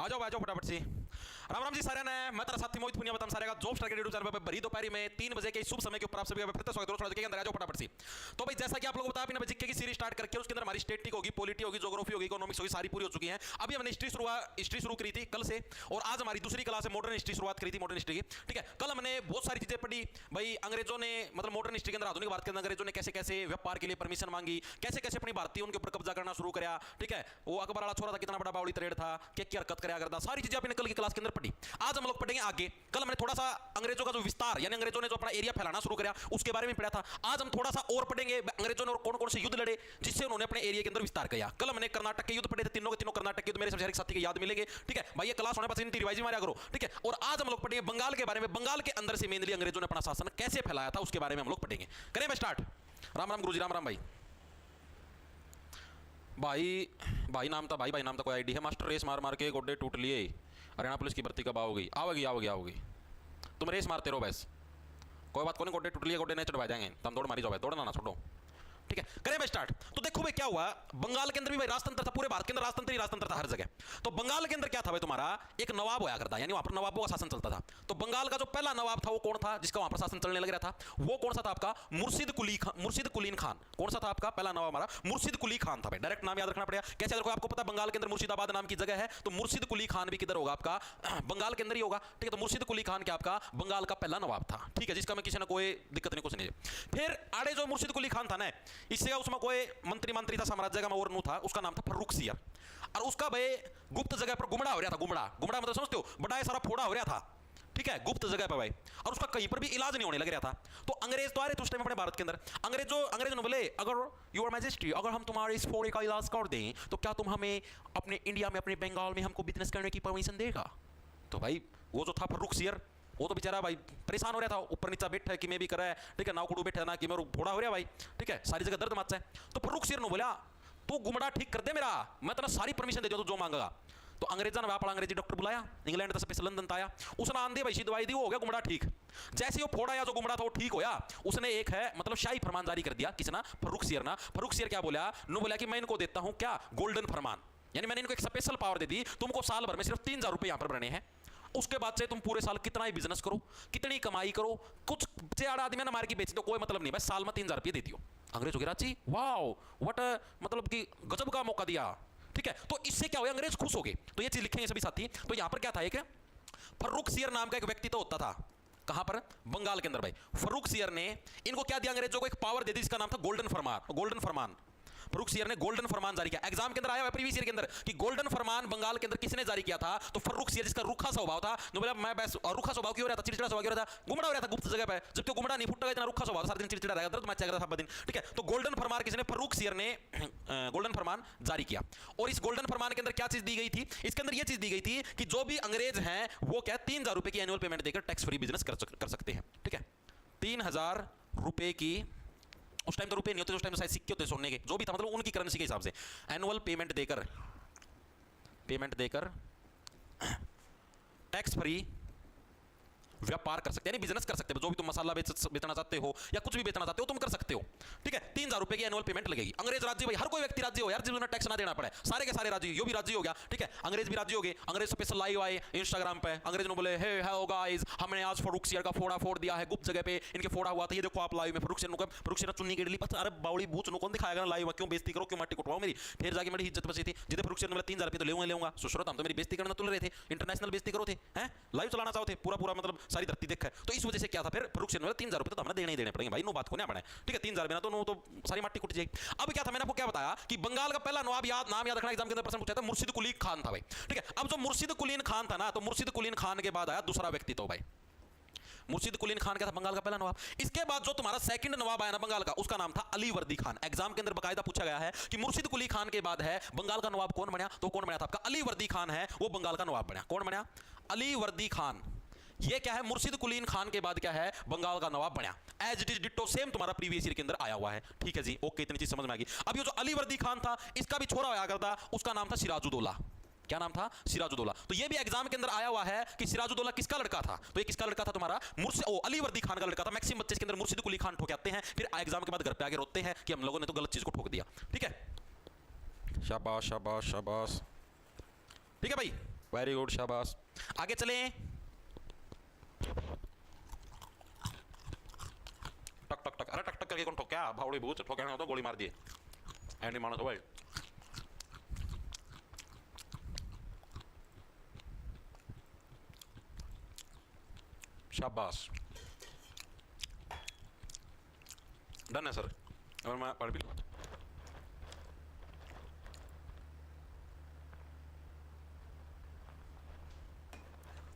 आ जाओ फटाफट से। राम राम जी सारे ने मैं तेरा साथी मोहित पुनिया बताऊं सारे का जॉब स्टार के यूट्यूब चैनल पर भरी दोपहर में 3 बजे के शुभ समय के ऊपर आप सभी का फिर से स्वागत करूं। के अंदर आ जाओ फटाफट से। तो भाई जैसा कि आप लोगों को पता है जीके की सीरीज स्टार्ट करके उसके अंदर हमारी स्टैटिस्टिक होगी, पॉलिटी होगी, ज्योग्राफी होगी, इकोनॉमिक्स होगी, सारी पूरी हो चुकी है। अभी हमने हिस्ट्री शुरू करी थी कल से और आज हमारी दूसरी क्लास है मॉडर्न हिस्ट्री शुरुआत करी थी मॉडर्न हिस्ट्री की। ठीक है, कल हमने बहुत सारी चीजें पढ़ी भाई। अंग्रेजों ने मतलब मॉडर्न हिस्ट्री के अंदर आधुनिक भारत के अंदर अंग्रेजों ने कैसे कैसे व्यापार के लिए परमिशन मांगी, कैसे कैसे अपनी भारतीय उनके ऊपर कब्जा करना शुरू किया। ठीक है, वो अकबर वाला छोरा था, कितना बड़ा बावली तरेड़ था, क्या क्या हरकत कराया करता, सारी चीजें आपने कल की क्लास के अंदर पढ़ी। आज हम लोग पढ़ेंगे आगे। कल हमने थोड़ा सा अंग्रेजों का जो विस्तार यानी अंग्रेजों ने जो अपना एरिया फैलाना शुरू किया उसके बारे में पढ़ा था। आज हम थोड़ा सा और पढ़ेंगे अंग्रेजों ने कौन कौन से युद्ध लड़े जिससे उन्होंने अपने एरिया के अंदर विस्तार किया। कल हमने कर्नाटक के युद्ध पढ़े थे, तीनों के तीनों कर्नाटक के युद्ध मेरे सबसे साथी के याद मिलेंगे। ठीक है भाई, ये क्लास होने पर इनकी रिवाइज मारा करो। ठीक है, और आज हम लोग पढ़ेंगे बंगाल के बारे में। बंगाल के अंदर से मेनली अंग्रेजों ने अपना शासन कैसे फैलाया था उसके बारे में हम लोग पढ़ेंगे। करें भाई स्टार्ट। राम राम गुरुजी, राम राम भाई। भाई नाम था भाई नाम था कोई आईडी है। मास्टर रेस मार मार के गोड्डे टूट लिए, हरियाणा पुलिस की भर्ती कब आओगी। तुम रेस मारते रहो बस, कोई बात को नहीं। गोड्डे टूट लिए, गोड्डे नहीं चढ़वा जाएंगे, तुम दौड़ मारी जाओ, दौड़ना ना छोड़ो। ठीक है, करें भाई स्टार्ट। तो देखो भाई क्या हुआ, बंगाल के अंदर भी भाई राजतंत्र था, पूरे भारत के अंदर राजतंत्र था हर जगह। तो बंगाल के अंदर क्या था भाई, तुम्हारा एक नवाब होया करता, यानी वहां पर नवाबों का शासन चलता था। तो बंगाल का जो पहला नवाब था वो कौन था जिसका वहां पर शासन चलने लग रहा था, वो कौन सा था आपका मुर्शिद कुलीन खान। कौन सा था आपका पहला नवाब हमारा, मुर्शिद कुली खान था भाई। डायरेक्ट नाम याद रखना पड़ेगा। कैसे देखो, आपको पता बंगाल के अंदर मुर्शिदाबाद नाम की जगह है, तो मुर्शिद कुली खान भी किधर होगा आपका, बंगाल के अंदर ही होगा। ठीक है, तो मुर्शिद कुली खान क्या आपका बंगाल का पहला नवाब था। ठीक है, जिसका मैं किसी ने कोई दिक्कत नहीं, कुछ नहीं। फिर आड़े जो मुर्शिद कुली खान था ना, इससे उसमें कोई मंत्री था साम्राज्य का, मैं और नू था, उसका नाम था फर्रुख सियर। और उसका भाई गुप्त जगह पर गुमड़ा हो रहा था। गुमड़ा मतलब समझते हो, बड़ा सारा फोड़ा हो रहा था। ठीक है, गुप्त जगह पर भाई, और उसका कहीं पर भी इलाज नहीं होने लग रहा था। तो अंग्रेज तो आ रहे थे उस टाइम अपने भारत के अंदर। अंग्रेज ने बोले, अगर योर मैजेस्टी, अगर हम तुम्हारे इस फोड़े का इलाज कर दें तो क्या तुम हमें अपने इंडिया में, अपने बंगाल में हमको बिजनेस करने की परमिशन देगा। तो भाई वो जो था फर्रुख सियर, वो तो बेचारा भाई परेशान हो रहा था, ऊपर नीचा बैठा है कि मैं भी कर रहा है। ठीक है, नावकुड़ू बैठा है ना कि मैं फोड़ा हो रहा भाई। ठीक है, सारी जगह दर्द मचा है। तो फर्रुख सियर ने बोला, तू गुमड़ा ठीक कर दे मेरा, मैं तेरा सारी परमिशन दे दूं जो मांगेगा। तो अंग्रेजा ने वहां अंग्रेजी डॉक्टर बुलाया, इंग्लैंड से स्पेशल लंदन आया, उसने आंधी भाई दवाई दी, वो हो गया गुमड़ा ठीक। जैसे वो फोड़ा या जो गुमड़ा था वो ठीक होया, उसने एक है मतलब शाही फरमान जारी कर दिया। किसना, फर्रुख सियर ना। फर्रुख सियर क्या बोला, नु बोला कि मैं इनको देता हूं क्या, गोल्डन फरमान, यानी मैंने इनको एक स्पेशल पावर दे दी, तुमको साल भर में सिर्फ 3000 रुपए यहां पर भरने हैं। उसके बाद से तुम पूरे साल कितना ही बिजनेस करो, कितनी कमाई करो, कुछ चार आदमी ना मार के बेची तो कोई मतलब नहीं, बस साल में 3000 रुपये देती हो। अंग्रेज हो गया राजी, वाओ व्हाट, मतलब कि गजब का मौका दिया। ठीक है, तो इससे क्या हुआ, अंग्रेज खुश हो गए। तो ये चीज लिखेंगे सभी साथी। तो यहां पर क्या था, एक फर्रुख सियर नाम का एक व्यक्ति तो होता था, कहां पर, बंगाल के अंदर भाई। फर्रुख सियर ने इनको क्या दिया, अंग्रेजों को एक पावर दे दी जिसका नाम था गोल्डन फरमान। फर्रुख सियर ने गोल्डन फरमान जारी किया। एग्जाम के अंदर आया हुआ प्रीवियस ईयर के अंदर कि गोल्डन फरमान बंगाल के अंदर किसने जारी किया था, तो फर्रुख सियर, जिसका रुखा स्वभाव था। तो बोला मैं बस, और रुखा स्वभाव क्यों हो रहा था, चिड़चिड़ा स्वभाव क्यों हो रहा था, गुमड़ा हो रहा था गुप्त जगह पे, जबकि गुमड़ा नहीं फुटता, इतना रुखा स्वभाव, सारा दिन चिड़चिड़ा रहेगा, दर्द मचा था दिन। ठीक है, तो गोल्डन फरमान किसने, फर्रुख सियर ने गोल्डन फरमान जारी किया। और इस गोल्डन फरमान के अंदर क्या चीज दी गई थी, इसके अंदर यह चीज दी गई थी कि जो भी अंग्रेज हैं वो क्या 3000 रुपए की एनुअल पेमेंट देकर टैक्स फ्री बिजनेस कर सकते हैं। ठीक है, 3000 रुपए की, उस टाइम तो रुपए नहीं होते, उस टाइम तो शायद सिक्के होते सोने के, जो भी था मतलब उनकी करेंसी के हिसाब से एनुअल पेमेंट देकर टैक्स फ्री व्यापार कर सकते हैं, यानी बिजनेस कर सकते हो। जो भी तुम मसाला बेचना चाहते हो या कुछ भी बेचना चाहते हो तुम कर सकते हो। ठीक है, 3000 रुपए की एनुअल पेमेंट लगेगी। अंग्रेज राजी भाई, हर कोई व्यक्ति राजी हो यार जिन्होंने टैक्स ना देना पड़े, सारे के सारे राजी, यो भी राजी हो गया। ठीक है, अंग्रेज भी राजी हो गए। अंग्रेज स्पेशल लाइव आए इंस्टाग्राम पे, अंग्रेज ने बोले, हे हेलो गाइस, हमने आज फर्रुख सियर का फोड़ा फोड़ दिया है, गुप्त जगह पे इनके फोड़ा हुआ था, ये देखो आप लाइव में। फर्रुख सियर चुन्नी गिर ली, अरे बावड़ी बूच नु कौन दिखाएगा लाइव, क्यों बेइज्जती करो, क्यों माटी कुटवाओ मेरी। फिर जाके मेरी इज्जत बची थी, जितने फर्रुख सियर ने बोला 3000 रुपए तो लेऊंगा, सुश्रोत हम तो मेरी बेइज्जती करना तुल रहे थे, इंटरनेशनल बेइज्जती करो थे, हैं लाइव चलाना चाहते पूरा मतलब सारी धरती देखा है। तो इस वजह से क्या था, फिर फर्रुख सियर ने 3000 रुपए तो हमें देने ही देने पड़ेंगे भाई, नो बात को नहीं पड़े। ठीक है, 3000 बिना तो सारी माटी कुट जाएगी। अब क्या था, मैंने आपको क्या बताया कि बंगाल का पहला नवाब नाम याद रखना, एग्जाम के अंदर प्रश्न पूछा था, मुर्शिद कुली खान था भाई। ठीक है, अब जो मुर्शिद कुलीन खान था ना, तो मुर्शिद कुलीन खान के बाद आया दूसरा व्यक्ति तो भाई, मुर्शिद कुलीन खान क्या था, बंगाल का पहला नवाब। इसके बाद जो तुम्हारा सेकंड नवाब आया ना बंगाल का, उसका नाम था अली वर्दी खान। एग्जाम के अंदर बकायदा पूछा गया है कि मुर्शिद कुली खान के बाद है बंगाल का नवाब कौन बना, तो कौन बना था आपका अली वर्दी खान है, वो बंगाल का नवाब बना। कौन बना, अली वर्दी खान। ये क्या है, मुर्शिद कुलीन खान के बाद क्या है, बंगाल का नवाब बना। As it is ditto same तुम्हारा प्रीवियस ईयर के अंदर आया हुआ है। ठीक है जी, ओके, इतनी चीज समझ में आ गई। अब ये जो अली वर्दी खान था, इसका भी छोरा होया करता, उसका नाम था सिराजुद्दौला। क्या नाम था, सिराजुद्दौला। तो ये भी एग्जाम के अंदर आया हुआ है कि सिराजुद्दौला किसका लड़का था, तो ये किसका लड़का था, तुम्हारा अली वर्दी खान का लड़का था। मैक्सिमम बच्चे इसके अंदर मुर्शिद कुली खान ठोक आते हैं, फिर एग्जाम के बाद घर पे आके रोते हैं कि हम लोगों ने तो गलत चीज को ठोक दिया। ठीक है, शाबाश शाबाश शाबाश। ठीक है भाई, वेरी गुड, शाबाश। आगे चलें। टक टक टक, अरे टक टक करके कौन ठोक्या? भावड़ी भूत ठोक्या ना तो गोली मार दिए। एंडी मानो तो भाई। शाबाश, डन है सर। और मैं पढ़ भी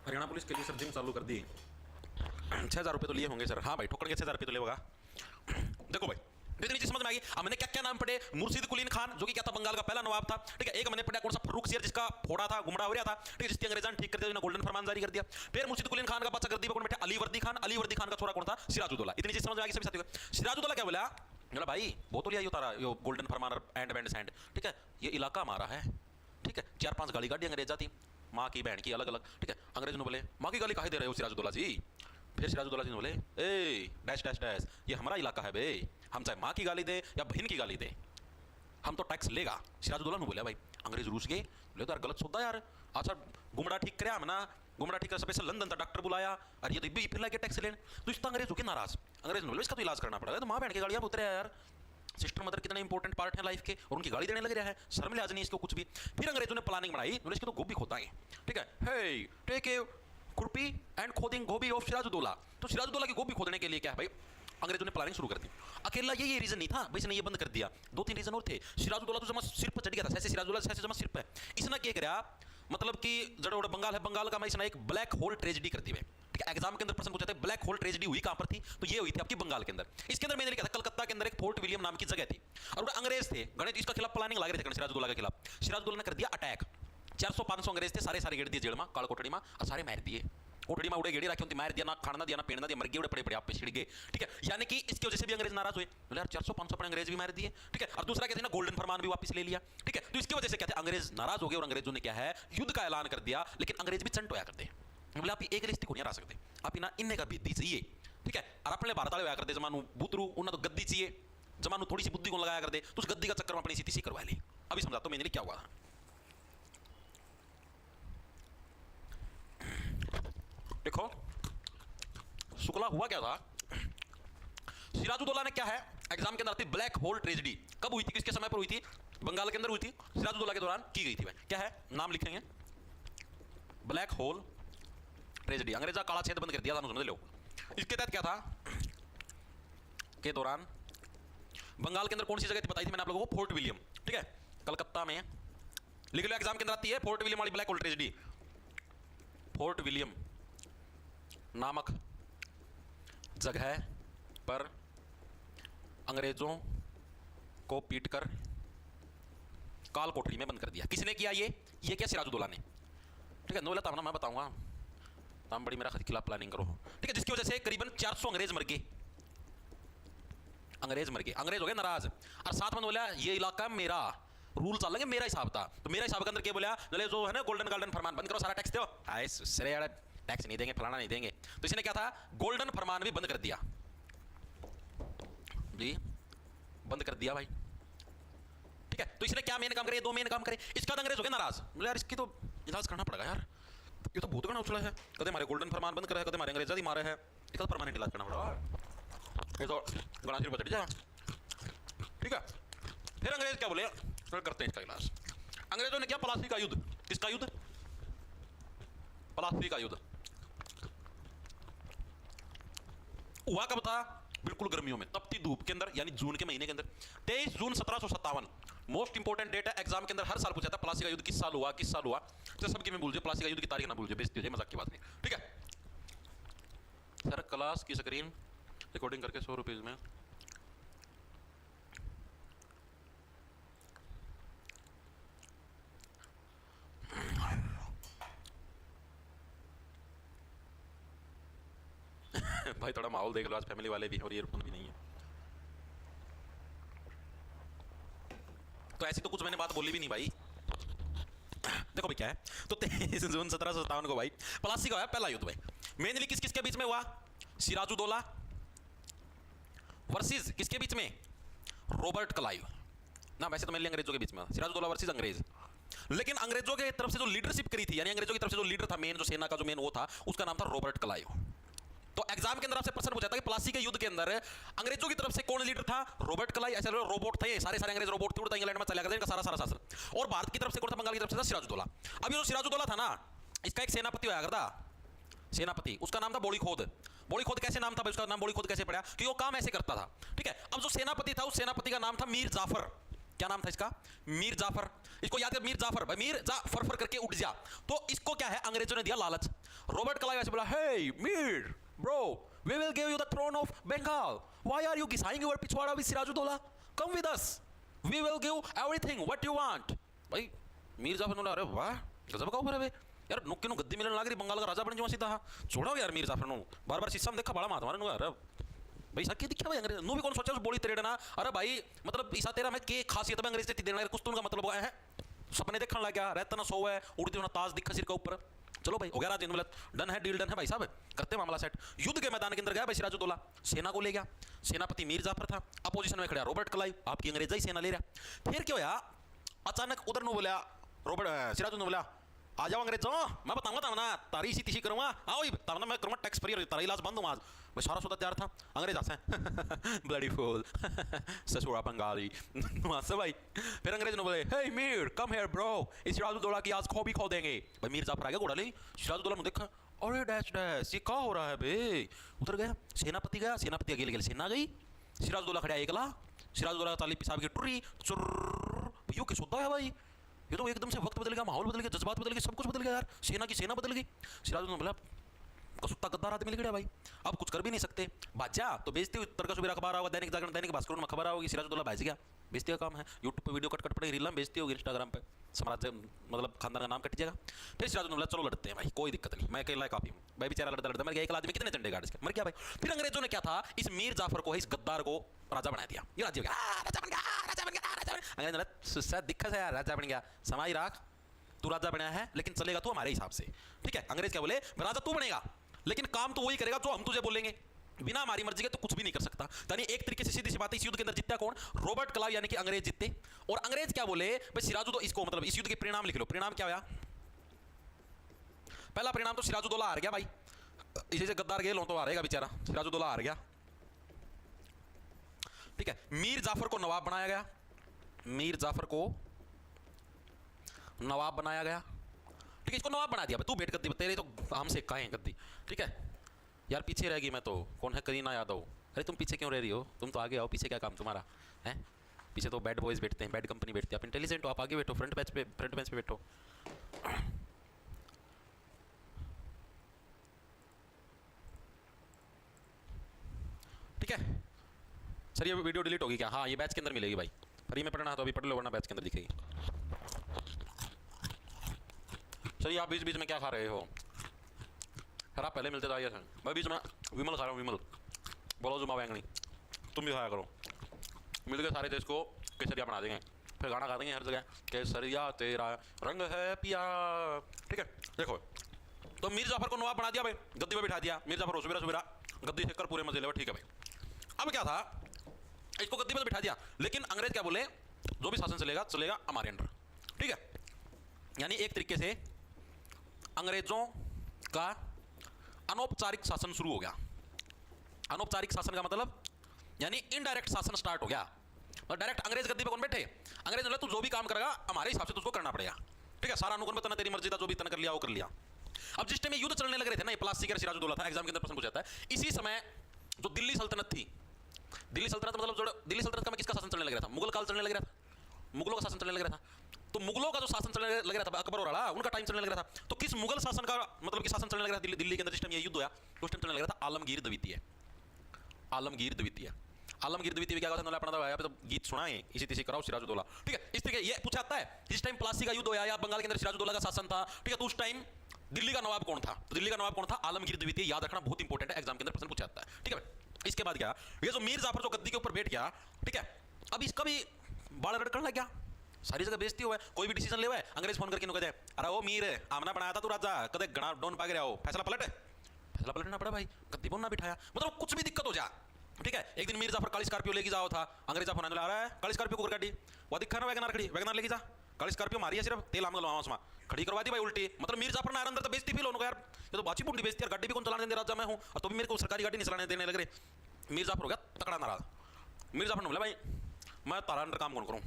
हरियाणा पुलिस के लिए सर जिम चालू कर दी। 6,000 रुपये तो लिए होंगे सर। हाँ भाई, ठोकर के 6,000 रुपये तो ले होगा। देखो भाई, इतनी चीज समझ में आ गई। अब मैंने क्या क्या नाम पढ़े? मुर्शिद कुलीन खान, जो कि क्या था, बंगाल का पहला नवाब था। ठीक है। एक मैंने पढ़ा कौन सा, फर्रुख शेर, जिसका फोड़ा था, गुमड़ा हो रहा था। ठीक है, जिसकी अंग्रेजां ठीक कर दिया, गोल्डन फरमान जारी कर दिया। फिर मुर्शिद कुलीन खान का बच्चा कर दिया कौन बैठा, अली वर्दी खान। अली वर्दी खान का छोरा कौन था, सिराजुद्दौला। इतनी चीज समझ में आ गई सभी साथियों। सिराजुद्दौला क्या बोला? बोला भाई बहुत लिया तारा यो गोल्डन फरमान और एंड बैंड सैंड। ठीक है, ये इलाका हमारा है। ठीक है, 4-5 गाली गाड़ी अंग्रेजा थी, माँ की बहन की अलग अलग। ठीक है, अंग्रेज ने बोले माँ की गाली काहे दे रहे हो सिराजुद्दौला जी? फिर सिराजुद्दौला जी ने बोले ए डैश डैश डैश, ये हमारा इलाका है बे, हम चाहे माँ की गाली दे या बहन की गाली दे, हम तो टैक्स लेगा। सिराजुद्दौला ने बोला भाई। अंग्रेज रूस गए, बोले तो यार गलत सोदा यार। अच्छा गुमड़ा ठीक कराया हम ना, गुमड़ा ठीक कर स्पेशल लंदन तक डॉक्टर बुलाया, और ये तो भी फिर लाके टैक्स लेने। तो इस तो अंग्रेज हो के नाराज। अंग्रेज ने बोले इसका तो इलाज करना पड़ेगा। तो माँ बहन की गालियाँ उतरे यार, सिस्टर मदर कितने इंपॉर्टेंट पार्ट है लाइफ के, और उनकी गाली देने लग रहा है। शर्म लिहाज नहीं इसको कुछ भी। फिर अंग्रेजों ने प्लानिंग बनाई, बोले इसके तो गोभी खोदाएंगे। ठीक है, हे टेक ए खुरपी एंड खोदिंग गोभी ऑफ सिराजुद्दौला। तो सिराजुद्दौला की गोभी खोदने के लिए क्या है भाई, अंग्रेजों ने प्लानिंग शुरू कर दी। अकेला ये रीजन नहीं था भाई, इसने ये बंद कर दिया, 2-3 रीजन और थे। सिराजुद्दौला तो जमा सिर पर चढ़ गया था, ऐसे सिराजुद्दौला ऐसे जमा सिर पे। इसने क्या करा, मतलब कि जड़ोड़ बंगाल है, बंगाल का मैं इसने एक ब्लैक होल ट्रेजेडी कर दी है। ठीक है, एग्जाम के अंदर प्रश्न पूछा था ब्लैक होल ट्रेजेडी हुई कहां पर थी, तो ये हुई थी आपकी बंगाल के अंदर। इसके अंदर मैंने लिखा था कलकत्ता के अंदर एक फोर्ट विलियम नाम की जगह थी, और अंग्रेज थे गणित इसका खिलाफ प्लानिंग लग रहे थे सिराजुद्दौला के खिलाफ। सिराजुद्दौला ने कर दिया अटैक। 400-500 अंग्रेज थे, सारे गेड़ दिए जेल में, काल कोठड़ी में, और सारे मार दिए। कोठड़ी में उड़े गेड़ी रखे उनकी मार दिया, ना खाना दिया ना पीना दिया, मर गए, उड़े पड़े पड़े आप पे छिड़ गए। ठीक है, यानी कि इसकी वजह से भी अंग्रेज नाराज हुए, बोले यार 400-500 अपने अंग्रेज भी मार दिए। ठीक है, और दूसरा कहते हैं ना गोल्डन फरमान भी वापस ले लिया। ठीक है, तो इसकी वजह से क्या थे, अंग्रेज नाराज हो गए, और अंग्रेजों ने क्या है युद्ध का ऐलान कर दिया। लेकिन अंग्रेज भी चंट होया करते, बोले आप एक रिश्ते को नहीं हरा सकते, आप इना इन्ने का बीती चाहिए। ठीक है, और अपने भारत वाले होया करते जमानू बुतरू, उन्हें तो गद्दी चाहिए, जमानू थोड़ी सी बुद्धि को लगाया करते, तो उस गद्दी का चक्कर में अपनी सीधी करवा ली। अभी समझाता हूं मैंने क्या हुआ। देखो शुक्ला हुआ क्या था, सिराजुद्दौला ने क्या है एग्जाम के अंदर आती ब्लैक होल ट्रेजेडी कब हुई थी, किसके समय पर हुई थी, बंगाल के अंदर हुई थी, सिराजुद्दौला के दौरान की गई थी। भाई क्या है, नाम लिखेंगे ब्लैक होल ट्रेजेडी। अंग्रेजा काला छेद बंद कर दिया था, समझ लो। इसके तहत क्या था के दौरान बंगाल के अंदर कौन सी जगह थी बताई थी मैंने आप लोगों को, फोर्ट विलियम। ठीक है, कलकत्ता में लिख लो, एग्जाम के अंदर आती है फोर्ट विलियम वाली black hole tragedy. Fort William नामक जगह पर अंग्रेजों को पीटकर काल कोठरी में बंद कर दिया। किसने किया ये क्या सिराजुद्दौला ने। ठीक है, नो तब ना मैं बताऊंगा, तब बड़ी मेरा खिलाफ प्लानिंग करो। ठीक है, जिसकी वजह से करीबन 400 अंग्रेज मर गए, अंग्रेज हो गए नाराज। और साथ में बोला ये इलाका मेरा, रूल चलेंगे मेरा हिसाब था। तो मेरा हिसाब के अंदर क्या बोला, चले जो है ना गोल्डन फरमान बंद करो, सारा टैक्स दो, टैक्स नहीं देंगे, फलाना नहीं देंगे। तो इसने क्या था, गोल्डन फरमान भी बंद कर दिया जी, बंद कर दिया भाई। ठीक है, तो इसने क्या मेन काम करे, 2 मेन काम करे। इसका अंग्रेज हो गए नाराज, बोले यार इसकी तो इलाज करना पड़ेगा यार, ये तो बहुत गणा उछला है, कदे हमारे गोल्डन फरमान बंद करे है, कदे हमारे अंग्रेजा ही मारे है, इसका परमानेंट इलाज करना पड़ेगा, ये तो गणा सिर बचट जाएगा। ठीक है, फिर अंग्रेज क्या बोले, करते हैं इसका इलाज। अंग्रेजों ने क्या, प्लासी का युद्ध, किसका युद्ध, प्लासी का युद्ध हुआ कब था, बिल्कुल गर्मियों में, तपती धूप के अंदर, यानी जून के महीने के अंदर, 23 जून 1757। मोस्ट इंपोर्टेंट डेट है, एग्जाम के अंदर हर साल पूछा था प्लासी का युद्ध किस साल हुआ, किस साल हुआ। तो सबकी मैं भूल जाए, प्लासी का युद्ध की तारीख ना भूल जाए, बेइज्जती हो जाए, मजाक की बात नहीं। ठीक है सर, क्लास की स्क्रीन रिकॉर्डिंग करके 100 रुपीज में भाई थोड़ा माहौल देख लो, आज फैमिली वाले भी और ईयरफोन भी नहीं है, तो ऐसी तो कुछ मैंने बात बोली भी नहीं भाई। देखो भाई क्या है, तो 23 जून 1757 को भाई प्लासी का हुआ पहला युद्ध। भाई मेनली किस किसके बीच में हुआ, सिराजुद्दौला वर्सेस किसके बीच में, रॉबर्ट क्लाइव ना, वैसे तो मेनली अंग्रेजों के बीच में, सिराजुद्दौला वर्सेस अंग्रेज। लेकिन अंग्रेजों की तरफ से जो लीडरशिप करी थी, यानी अंग्रेजों की तरफ से जो लीडर था मेन, जो सेना का जो मेन वो था, उसका नाम था रॉबर्ट क्लाइव। तो एग्जाम के अंदर आपसे प्रश्न पूछा था कि प्लासी के युद्ध के अंदर अंग्रेजों की तरफ से कौन लीडर था? Robert Clive. ऐसे रोबोट थे, सारे सारे अंग्रेज रोबोट थे, उड़ता इंग्लैंड में चला गया इनका सारा सारा शासन। और भारत की तरफ से कौन था? बंगाल की तरफ से था सिराजुद्दौला। अब ये जो सिराजुद्दौला था ना, इसका एक सेनापति हुआ करता, सेनापति, उसका नाम था बोड़ी खोद। बोड़ी खोद कैसे नाम था भाई उसका? नाम बोड़ी खोद कैसे पड़ा? कि वो काम ऐसे करता था, ठीक है। अब जो सेनापति था, उस सेनापति का नाम था मीर जाफर। क्या नाम था इसका? मीर जाफर। इसको याद है, मीर जाफर, भाई मीर जा फर करके उठ जा। तो इसको क्या है, अंग्रेजों ने दिया लालच। रॉबर्ट क्लाइव ऐसे बोला, hey Mir bro, we will give you the throne of Bengal. Why are you gisaying your पिछवाड़ा with Sirajuddaulah? Come with us. We will give everything what you want. भाई मीर जाफर ने बोला, अरे वाह गजब का ऊपर है यार, नुक्की नु गद्दी मिलने लग रही, बंगाल का राजा बन जाओ सीधा। छोड़ो यार मीर जाफर नु, बार बार शीशा में देखा बड़ा महात्मा ने, अरे भाई सकी दिखा भाई अंग्रेज नु भी कौन सोचा बोली तेरे ना। अरे भाई मतलब ईसा तेरा में के खासियत है अंग्रेज से देना, कुछ तो उनका मतलब है सपने देखने लग गया, रहता ना सो है, उड़ती हुई ताज दिखा सिर के ऊपर। चलो भाई हो गया राज, मतलब डन है, डील डन है भाई साहब, करते मामला सेट। युद्ध के मैदान के अंदर गया भाई सिराजुद्दौला, सेना को ले गया। सेनापति मीर जाफर था, अपोजिशन में खड़ा रॉबर्ट क्लाइव, आपकी अंग्रेजाई सेना ले रहा। फिर क्या होया, अचानक उधर नु बोला रॉबर्ट, सिराजुद्दौला बोला, आ जाओ अंग्रेजों, मैं बताऊंगा तब ना, तारी इसी तिशी करूंगा, आओ तब ना मैं करूंगा टैक्स फ्री, और तारा इलाज बंद हूँ आज। भाई सारा सौदा तैयार था, अंग्रेज आते हैं ब्लडी फूल ससुरा बंगाली से भाई। फिर अंग्रेज ने बोले, हे मीर कम हियर ब्रो, इस सिराजुद्दौला की आज खो भी खो देंगे। भाई मीर जाफर आ गया घोड़ा ले, सिराजुद्दौला ने देखा, अरे डैश डैश ये क्या हो रहा है बे। उधर गया, सेनापति गया, सेनापति अकेले अकेले, सेना गई, सिराजुद्दौला खड़ा एकला, सिराजुद्दौला ताली पिसाब की टुर्री चुर्र, यो के सुद्धा है भाई, ये तो एकदम से वक्त बदल गया, माहौल बदल गया, जज्बात बदल गए, सब कुछ बदल गया यार, सेना की सेना बदल गई। सिराजुद्दौला बोला, कसुत्ता गद्दार आदमी निकला भाई, अब कुछ कर भी नहीं सकते, बादशाह तो बेचती हुई तरका सुबेरा अखबार आओगे, दैनिक जागरण, दैनिक भास्कर में खबर आओगी, सिराजुद्दौला भाज गया, बेचती का काम है, यूट्यूब पे वीडियो कट कट पड़ेगी, रील में बेचती होगी, इंस्टाग्राम पे साम्राज्य मतलब खानदान का नाम कट जाएगा। फिर सिराजुद्दौला चलो लड़ते हैं भाई, कोई दिक्कत नहीं, मैं अकेला काफी हूँ भाई, बेचारा लड़ता लड़ता मर गया, एक आदमी कितने झंडे गाड़ इसके, मर गया भाई। फिर अंग्रेजों ने क्या था, इस मीर जाफर को, इस गद्दार को राजा बना दिया, ये राज्य राजा बन गया, राजा बन गया, राजा बन गया। अंग्रेज ने दिक्कत है यार, राजा बन गया, समाई राख, तू राजा बना है लेकिन चलेगा तू हमारे हिसाब से, ठीक है। अंग्रेज क्या बोले, राजा तू बनेगा लेकिन काम तो वही करेगा जो हम तुझे बोलेंगे, बिना हमारी मर्जी के तो कुछ भी नहीं कर सकता। यानी एक तरीके से सीधी सी बात है, इस युद्ध के अंदर जीता कौन? रॉबर्ट क्लाइव, यानी कि अंग्रेज जीते। और अंग्रेज क्या बोले भाई, सिराजुद्दौला, इसको मतलब इस युद्ध के परिणाम लिख लो, परिणाम क्या हुआ? पहला परिणाम तो सिराजुद्दौला हार गया भाई, इसी से गद्दार गेल हो तो हारेगा बेचारा, सिराजुद्दौला हार गया, ठीक है। मीर जाफर को नवाब बनाया गया, मीर जाफर को नवाब बनाया गया, ठीक है, इसको नवाब बना दिया, तू बैठ गद्दी, तेरे तो हमसे कहें गद्दी, ठीक है। यार पीछे रहेगी मैं तो, कौन है करीना यादव, अरे तुम पीछे क्यों रह रही हो, तुम तो आगे आओ, पीछे क्या काम तुम्हारा है? पीछे तो बैड बॉयज बैठते हैं, बैड कंपनी बैठती है, आप इंटेलिजेंट हो, आप आगे बैठो, फ्रंट बेंच पे बैठो। ठीक है सर, ये वीडियो डिलीट होगी क्या? हाँ ये बैच के अंदर मिलेगी भाई, फ्री में पढ़ना तो अभी पढ़ लो, वरना बैच के अंदर दिखेगी। सर ये आप बीच बीच में क्या खा रहे हो? सर आप पहले मिलते तो आइए सर, मैं बीच में विमल खा रहा हूँ, विमल बोलो जुमा बैंगनी, तुम भी खाया करो, मिल के सारे देश को केसरिया बना देंगे, फिर गाना गा देंगे हर जगह, केसरिया तेरा रंग है पिया, ठीक है। देखो तो मीर जाफर को नवाब बना दिया भाई, गद्दी पे बिठा दिया, मीर जाफर सुबेरा सुबेरा गद्दी से कर पूरे मजे ले, ठीक है भाई। अब क्या था, इसको गद्दी पे बिठा दिया, लेकिन अंग्रेज क्या बोले, जो भी शासन चलेगा चलेगा हमारे अंडर, ठीक है। यानी एक तरीके से अंग्रेजों का अनौपचारिक शासन शुरू हो गया। अनौपचारिक शासन का मतलब यानी इनडायरेक्ट शासन स्टार्ट हो गया। और डायरेक्ट अंग्रेज गद्दी पे कौन बैठे? अंग्रेज बोले तू जो भी काम करेगा हमारे हिसाब से तुझको करना पड़ेगा, ठीक है। सारा अनुकूल तना तेरी मर्जी था, जो भी तन कर लिया वो कर लिया। अब जिस टाइम युद्ध चलने लग रहे थे ना, ये प्लासी का सिराजुद्दौला था, एग्जाम के अंदर प्रश्न पूछा था, इसी समय जो दिल्ली सल्तनत थी, दिल्ली सल्तनत मतलब जो दिल्ली सल्तनत का किसका शासन चलने लग रहा था? मुगल काल चलने लग रहा था, मुगलों का शासन चलने लग रहा था। तो मुगलों का जो शासन चलने लग रहा था, अकबर और अला उनका टाइम चलने लग रहा था। तो किस मुगल शासन का मतलब कि शासन चलने लग रहा था दिल्ली के अंदर जिस टाइम ये युद्ध हुआ, उस टाइम चलने लग रहा था आलमगीर द्वितीय। आलमगीर द्वितीय, आलमगीर द्वितीय क्या था अपना यहाँ पे तो गीत सुनाए, इसी तीसी कराओ सिराजुद्दौला, ठीक है। इस तरीके ये पूछा जाता है, जिस टाइम प्लासी का युद्ध हुआ या बंगाल के अंदर सिराजुद्दौला का शासन था, ठीक है, तो उस टाइम दिल्ली का नवाब कौन था? तो दिल्ली का नवाब कौन था? आलमगीर द्वितीय। याद रखना बहुत इंपॉर्टेंट है, एग्जाम के अंदर प्रश्न पूछा जाता है, ठीक है। इसके बाद क्या, ये जो मीर जाफर जो गद्दी के ऊपर बैठ गया, ठीक है, अब इसका भी बाल रड़कने लग गया, सारी जगह बेइज्जती हुआ है, कोई भी डिसीजन ले हुआ है, अंग्रेज फोन करके कहते हैं, अरे वो मीर आमना बनाया था तू राजा, कदे गणा डोन पागे रहा हो, फैसला पलट, फैसला पलटना पड़ा भाई, गद्दी पर ना बिठाया, मतलब कुछ भी दिक्कत हो जा, ठीक है। एक दिन मीर जाफर काली स्कॉर्पियो लेके जाओ था, अंग्रेज फोन आ रहा है, काली स्कॉर्पियो को गाड़ी वो दिखा ना, वैगनार खड़ी, वैगनार लेके जा, काली स्कॉर्पियो मारी है सिर्फ तेल आम गलवावा उसमें खड़ी करवा दी भाई उल्टी। मतलब मीर जाफर नायर अंदर तो बेइज्जती फील होने यार, ये तो बाची पुंडी बेइज्जती यार, गाड़ी भी कौन चलाने दे राजा मैं हूं और तो भी मेरे को सरकारी गाड़ी नहीं चलाने देने लग रहे। मीर जाफर हो गया तकड़ा नाराज। मीर जाफर ने बोला भाई मैं तारा अंडर काम कौन करूं,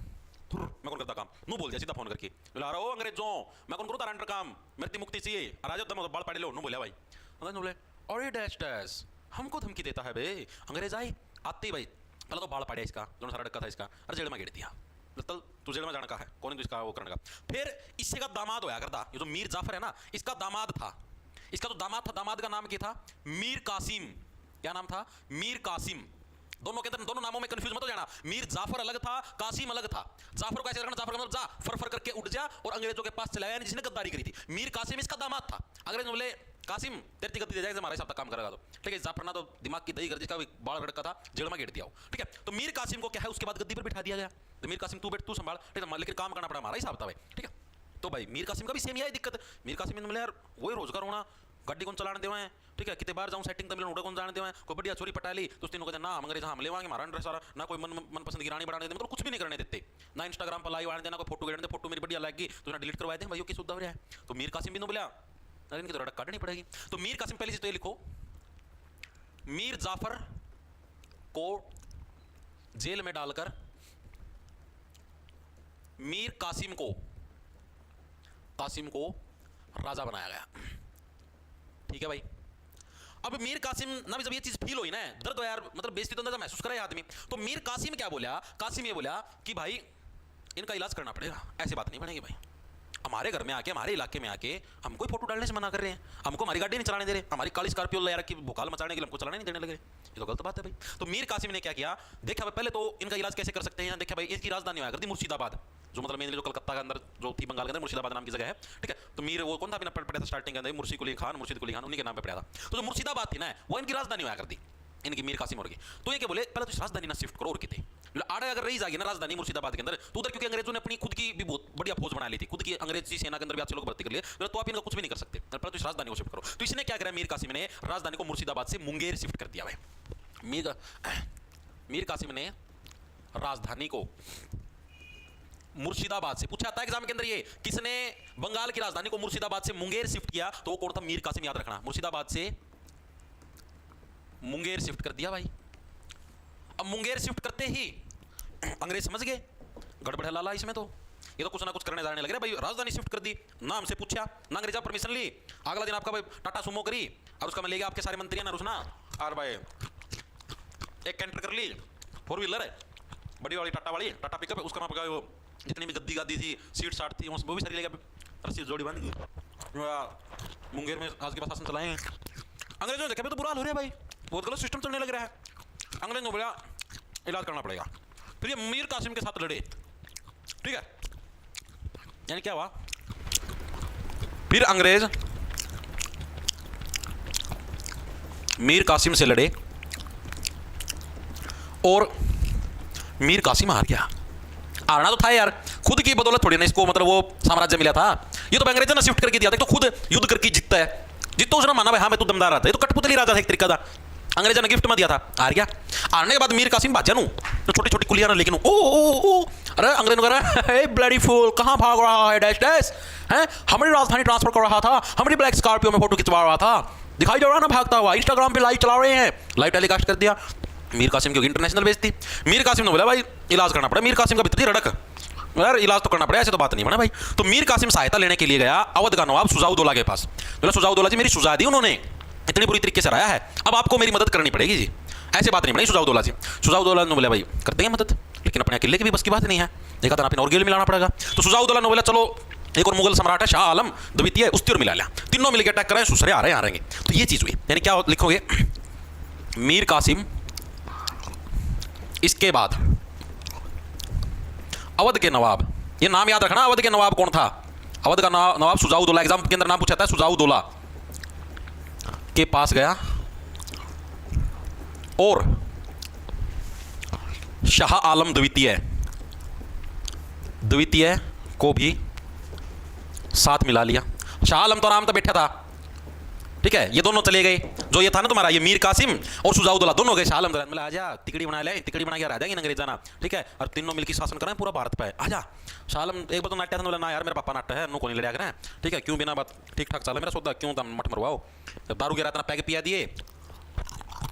मैं कौन करता काम, नू बोल दिया सीधा फोन करके, बोला अरे ओ अंग्रेजों मैं कौन करूं तारा अंडर काम, मेरी मुक्ति चाहिए राजा दम बाल पाड़े लो, नू बोला भाई। अंग्रेज ने बोले अरे डैश डैश हमको धमकी देता है बे। अंग्रेज आए आते ही भाई पहले तो बाल पाड़े इसका जो सारा डक्का था इसका, अरे जेल में गिर दिया, मतलब तू जेल में जाने का है कौन है इसका वो करने का। फिर इससे का दामाद होया करता, ये जो मीर जाफर है ना इसका दामाद था, इसका जो दामाद था दामाद का नाम क्या था, मीर कासिम। क्या नाम था, मीर कासिम। दोनों के अंदर दोनों नामों में कंफ्यूज मत हो जाना, मीर जाफर अलग था कासिम अलग था। जाफर को ऐसे रखना, जाफर का मतलब जा फर फर करके उठ जा और अंग्रेजों के पास चला गया जिसने गद्दारी करी थी। मीर कासिम इसका दामाद था। अंग्रेज ने बोले कासिम तेरी गद्दी दे जाएगा हमारे हिसाब तक काम करेगा तो ठीक है। जाफर ना तो दिमाग की दही कर जिसका बाल रड़का था जेल में गिर दिया हो, ठीक है। तो मीर कासिम को क्या है उसके बाद गद्दी पर बिठा दिया गया, तो मीर कासिम तू बैठ तू संभाल, ठीक है, लेकिन काम करना पड़ा हमारा हिसाब था भाई, ठीक है। तो भाई मीर कासिम का भी सेम ही है दिक्कत। मीर कासिम ने बोले यार वही रोजगार होना, गाड़ी कौन चलाने देवे हैं, ठीक है, कितने बार जाऊं सेटिंग तमिल उड़ा कौन जाने देवे, कोई बढ़िया चोरी पटा ली तो तीनों कहते ना अंग्रेज हम लेवांगे हमारा अंडर सारा, ना कोई मनपसंद की रानी बढ़ाने दे, मतलब कुछ भी नहीं करने देते, ना इंस्टाग्राम पर लाइव आने देना, कोई फोटो गिरने दे, फोटो मेरी बढ़िया लगी तो ना डिलीट करवा दे भाई, किस उद्दा हो रहा है। तो मीर कासिम भी ने बोला अरे इनकी तो रड़क काटनी पड़ेगी। तो मीर कासिम पहले से तो ये लिखो, मीर जाफर को जेल में डालकर मीर कासिम को राजा बनाया गया, ठीक है भाई। अब मीर कासिम ना भी जब ये चीज फील हुई ना, दर्द यार मतलब बेइज्जती तो अंदर महसूस करे आदमी, तो मीर कासिम क्या बोला, कासिम ये बोला कि भाई इनका इलाज करना पड़ेगा, ऐसी बात नहीं बनेगी भाई, हमारे घर में आके हमारे इलाके में आके हमको फोटो डालने से मना कर रहे हैं, हमको हमारी गाड़ी नहीं चलाने दे रहे, हमारी काली स्कॉर्पियो ले रखी भुकाल मचाने के लिए हमको चलाने नहीं देने लगे, ये तो गलत बात है भाई। तो मीर कासिम ने क्या किया, देखा भाई पहले तो इनका इलाज कैसे कर सकते हैं, देखा भाई इसकी राजधानी हुआ करती मुर्शिदाबाद, जो मतलब मेनली जो कलकत्ता के अंदर जो थी बंगाल के अंदर मुर्शिदाबाद नाम की जगह है, ठीक है। तो मीर वो कौन था पढ़ा था स्टार्टिंग के अंदर, मुर्शिद कुली खान उन्हीं के नाम पे पढ़ा था। तो जो मुर्शिदाबाद थी ना वो इनकी राजधानी हुआ करती, इनकी मीर कासिम और की। तो ये क्या बोले पहले तो राजधानी ना शिफ्ट करो और कितने आड़े अगर रही जाएगी ना राजधानी मुर्शिदाबाद के अंदर, तो उधर क्योंकि अंग्रेजों ने अपनी खुद की भी बहुत बढ़िया फौज बना ली थी, खुद की अंग्रेजी सेना के अंदर भी अच्छे लोग भर्ती कर लिए, तो आप इनका कुछ भी नहीं कर सकते, पहले तो इस राजधानी को शिफ्ट करो। तो इसने क्या करा, मीर कासिम ने राजधानी को मुर्शिदाबाद से मुंगेर शिफ्ट कर दिया भाई। मीर कासिम ने राजधानी को मुर्शिदाबाद से, पूछा था एग्जाम के अंदर ये किसने बंगाल की राजधानी को मुर्शिदाबाद से मुंगेर शिफ्ट किया, तो वो कौन था, मीर कासिम, याद रखना, मुर्शिदाबाद से मुंगेर शिफ्ट कर दिया भाई। अब मुंगेर शिफ्ट करते ही अंग्रेज समझ गए गड़बड़ लाला इसमें, तो ये तो कुछ ना कुछ करने जाने लग रहे भाई, राजधानी शिफ्ट कर दी, ना हमसे पूछा ना अंग्रेजा परमिशन ली, अगला दिन आपका भाई टाटा सुमो करी और उसका मैं ले गया आपके सारे मंत्री ना रुसना, और भाई एक कैंटर कर ली, 4 व्हीलर है बड़ी वाली टाटा वाली, टाटा पिकअप, उसका नाम वो जितनी भी गद्दी गादी थी सीट साट थी वो भी सारी ले गया, रस्सी जोड़ी बांध मुंगेर में आज के पास शासन चलाए। अंग्रेजों ने देखा तो बुरा हाल हो रहा है भाई, बहुत गलत सिस्टम चलने लग रहा है, अंग्रेज ने बोला इलाज करना पड़ेगा। फिर ये मीर कासिम के साथ लड़े, ठीक है, यानी क्या हुआ, फिर अंग्रेज मीर कासिम से लड़े और मीर कासिम हार गया। हारना तो था यार, खुद की बदौलत थोड़ी ना इसको मतलब वो साम्राज्य मिला था, ये तो अंग्रेजों ने शिफ्ट करके दिया था, तो खुद युद्ध करके जीतता है, जितना उसने माना भाई हाँ मैं तो दमदार आता है, ये तो कठपुतली राजा था एक तरीका था, अंग्रेजों ने गिफ्ट में दिया था, हार गया। हारने के बाद मीर कासिम भाजा नू तो छोटी छोटी कुलियां ना, लेकिन ओ अरे अंग्रेज ने कहा हे ब्लडी फूल कहां भाग रहा है डैश डैश, हैं हमारी राजधानी ट्रांसफर कर रहा था, हमारी ब्लैक स्कॉर्पियो में फोटो खिंचवा रहा था, दिखाई दे रहा ना भागता हुआ, इंस्टाग्राम पे लाइव चला रहे हैं, लाइव टेलीकास्ट कर दिया। मीर कासिम की इंटरनेशनल बेइज्जती, मीर कासिम ने बोला भाई इलाज करना पड़ा, मीर कासिम का भीतरी रड़क यार इलाज तो करना पड़ा, ऐसे तो बात नहीं बना भाई। तो मीर कासिम सहायता लेने के लिए गया अवध का नवाब सुजाउद्दौला के पास, बोला सुजाउद्दौला जी मेरी सुजा दी उन्होंने, इतनी बुरी तरीके से हराया है, अब आपको मेरी मदद करनी पड़ेगी जी, ऐसे बात नहीं बनी सुजाउद्दौला जी। सुजाउद्दौला ने बोला भाई करते हैं मदद, लेकिन अपने अकेले की भी बस की बात नहीं है, देखा था आपने और गेल मिलाना पड़ेगा। तो सुजाउद्दौला ने बोला चलो एक और मुगल सम्राट है शाह आलम द्वितीय, उसकी और मिला लिया, तीनों मिलकर अटैक करें, सुसरे आ रहे हैं, आ रहेंगे। तो ये चीज हुई, यानी क्या लिखोगे, मीर कासिम, इसके बाद अवध के नवाब, ये नाम याद रखना, अवध के नवाब कौन था, अवध का नवाब सुजाउद्दौला, एग्जाम के अंदर नाम पूछा था, सुजाउद्दौला के पास गया और शाह आलम द्वितीय को भी साथ मिला लिया। शाह आलम तो आराम से बैठा था, ठीक है, ये दोनों चले गए। जो ये था ना तुम्हारा, ये मीर कासिम और शुजाउद्दौला दोनों गए शाह आलम। मतलब आजा तिकड़ी बना ले, तिकड़ी बना के आ जाएंगे अंग्रेजाना, ठीक है, और तीनों मिलकर शासन करें पूरा भारत पे। आजा शाह आलम एक बार तो नाट्य था, बोला ना यार मेरा पापा नाट्य है, नो को नहीं लड़ा करें, ठीक है, क्यों बिना बात ठीक ठाक चला मेरा सौदा, क्यों तुम मठ मरवाओ। दारू गिरा इतना पैक पिया दिए,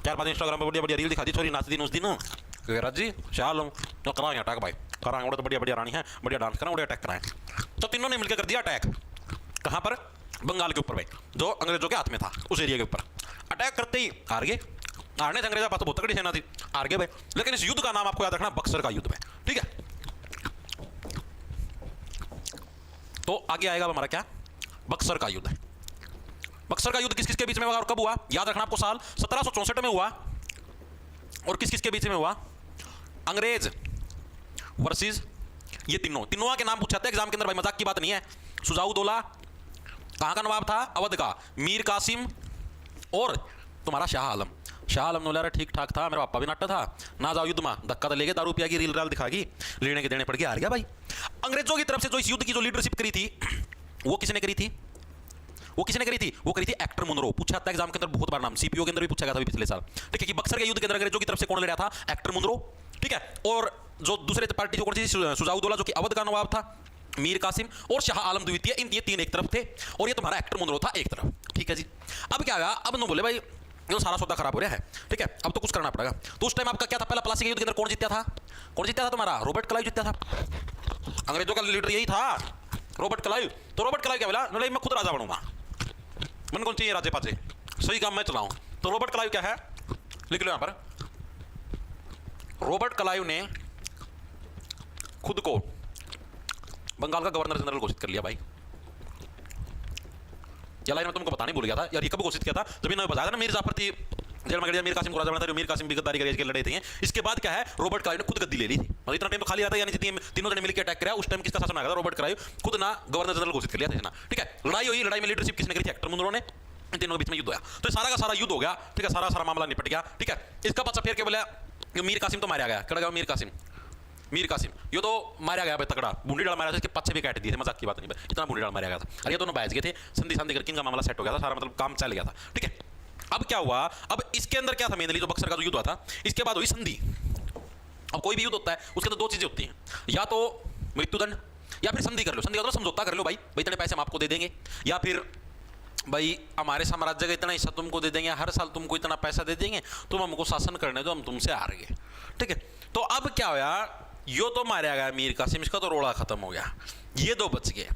4-5 इंस्टाग्राम पे बढ़िया बढ़िया रील दिखा दी, छोरी नाच दी उस दिन जी शाह आलम तो कराएंगे अटैक भाई, कराएंगे, तो बढ़िया बढ़िया रानी है, बढ़िया डांस कराएं, बढ़िया अटैक कराएं। तो तीनों ने मिलकर कर दिया अटैक। कहाँ पर? बंगाल के ऊपर भाई, जो अंग्रेजों के हाथ में था उस एरिया के ऊपर। अटैक करते ही हार गए, हारने से अंग्रेजों के पास तो बहुत तगड़ी सेना थी, हार गए भाई। लेकिन इस युद्ध का नाम आपको याद रखना, बक्सर का युद्ध में, ठीक है। तो आगे आएगा हमारा क्या? बक्सर का युद्ध। बक्सर का युद्ध किस किस के बीच में हुआ और कब हुआ? याद रखना आपको, साल 1764 में हुआ। और किस किस के बीच में हुआ? अंग्रेज वर्सेस ये तीनों के नाम पूछे जाते हैं एग्जाम के अंदर भाई, मजाक की बात नहीं है। शुजाउद्दौला कहाँ का नवाब था? अवध का। मीर कासिम और तुम्हारा शाह आलम। शाह आलम ने ठीक ठाक था, मेरा पापा भी नाट्य था, ना जाओ युद्ध में, धक्का तो लेके दारू पिया की रील राल दिखागी, लेने के देने पड़ गए, हार गया भाई। अंग्रेजों की तरफ से जो इस युद्ध की जो लीडरशिप करी थी वो किसने करी थी? वो किसने करी थी? वो करी थी एक्टर मुनरो। पूछा था एग्जाम के अंदर बहुत बार नाम, सीपीओ के अंदर भी पूछा गया था पिछले साल, ठीक है, कि बक्सर के युद्ध के अंदर अंग्रेजों की तरफ से कौन लड़ा था? एक्टर मुनरो, ठीक है। और जो दूसरे पार्टी जो कौन थी? शुजाउद्दौला जो कि अवध का नवाब था, मीर कासिम और शाह आलम द्वितीय, इन ये तीन एक तरफ थे और ये तुम्हारा एक्टर मुनरो था एक तरफ, ठीक है जी। अब क्या हुआ? अब नो बोले भाई ये सारा सौदा खराब हो रहा है, ठीक है, अब तो कुछ करना पड़ेगा। तो उस टाइम आपका क्या था? पहला प्लासी के युद्ध के अंदर कौन जीता था? कौन जीता था तुम्हारा? रॉबर्ट क्लाइव जीता था। अंग्रेजों का लीडर यही था, रॉबर्ट क्लाइव। तो रॉबर्ट क्लाइव क्या बोला? मैं खुद राजा बनूंगा, मन कौन चाहिए राजे पाजे, सही काम मैं चलाऊं। तो रॉबर्ट क्लाइव क्या है, लिख लो यहां पर। रॉबर्ट क्लाइव ने खुद को बंगाल का गवर्नर जनरल घोषित कर लिया भाई। ये लाइन मैं तुमको बताने भूल गया था यार, ये कब घोषित किया था? जब इन्होंने बताया था ना मीर जाफर थी जेल में गया, मीर कासिम को राजा बना था, मीर कासिम भी गद्दारी करके लड़े थे। इसके बाद क्या है? रॉबर्ट क्लाइव ने खुद गद्दी ले ली थी। मतलब इतना टाइम तो खाली रहता है, यानी तीनों जने मिलकर अटैक किया। उस टाइम किसका शासन आ गया था? रॉबर्ट क्लाइव खुद ना गवर्नर जनरल घोषित कर लिया था, ठीक है। लड़ाई हुई, लड़ाई में लीडरशिप किसने करी थी? एक्टर मुनरो ने। इन तीनों के बीच में युद्ध हुआ, तो सारा का सारा युद्ध हो गया, ठीक है, सारा सारा मामला निपट गया, ठीक है। इसका पचा फिर के बोला मीर कासिम तो मारा गया, कड़ गया मीर कासिम। मीर कासिम ये तो मारा गया भाई तगड़ा, बूंदी डाल मारा था, इसके पच्चे भी काट दिए थे, मजाक की बात नहीं, इतना बूंदी डाल मारा गया था। और ये दोनों बैच गए थे, संधि संधि करके इनका मामला सेट हो गया था, सारा मतलब काम चल गया था, ठीक है। अब क्या हुआ? अब इसके अंदर क्या था मेनली, जो बक्सर का जो युद्ध हुआ था, इसके बाद हुई संधि। अब कोई भी युद्ध होता है उसके अंदर दो चीजें होती हैं, या तो मृत्युदंड या फिर संधि कर लो। संधि का मतलब समझौता कर लो भाई, भाई इतने पैसे हम आपको दे देंगे, या फिर भाई हमारे साम्राज्य का इतना हिस्सा तुमको दे देंगे, हर साल तुमको इतना पैसा दे देंगे, तुम हमको शासन करने दो, हम तुमसे हार गए, ठीक है। तो अब क्या हुआ? यो तो मारा गया मीर कासिम, इसका तो रोड़ा खत्म हो गया, ये दो बच गए।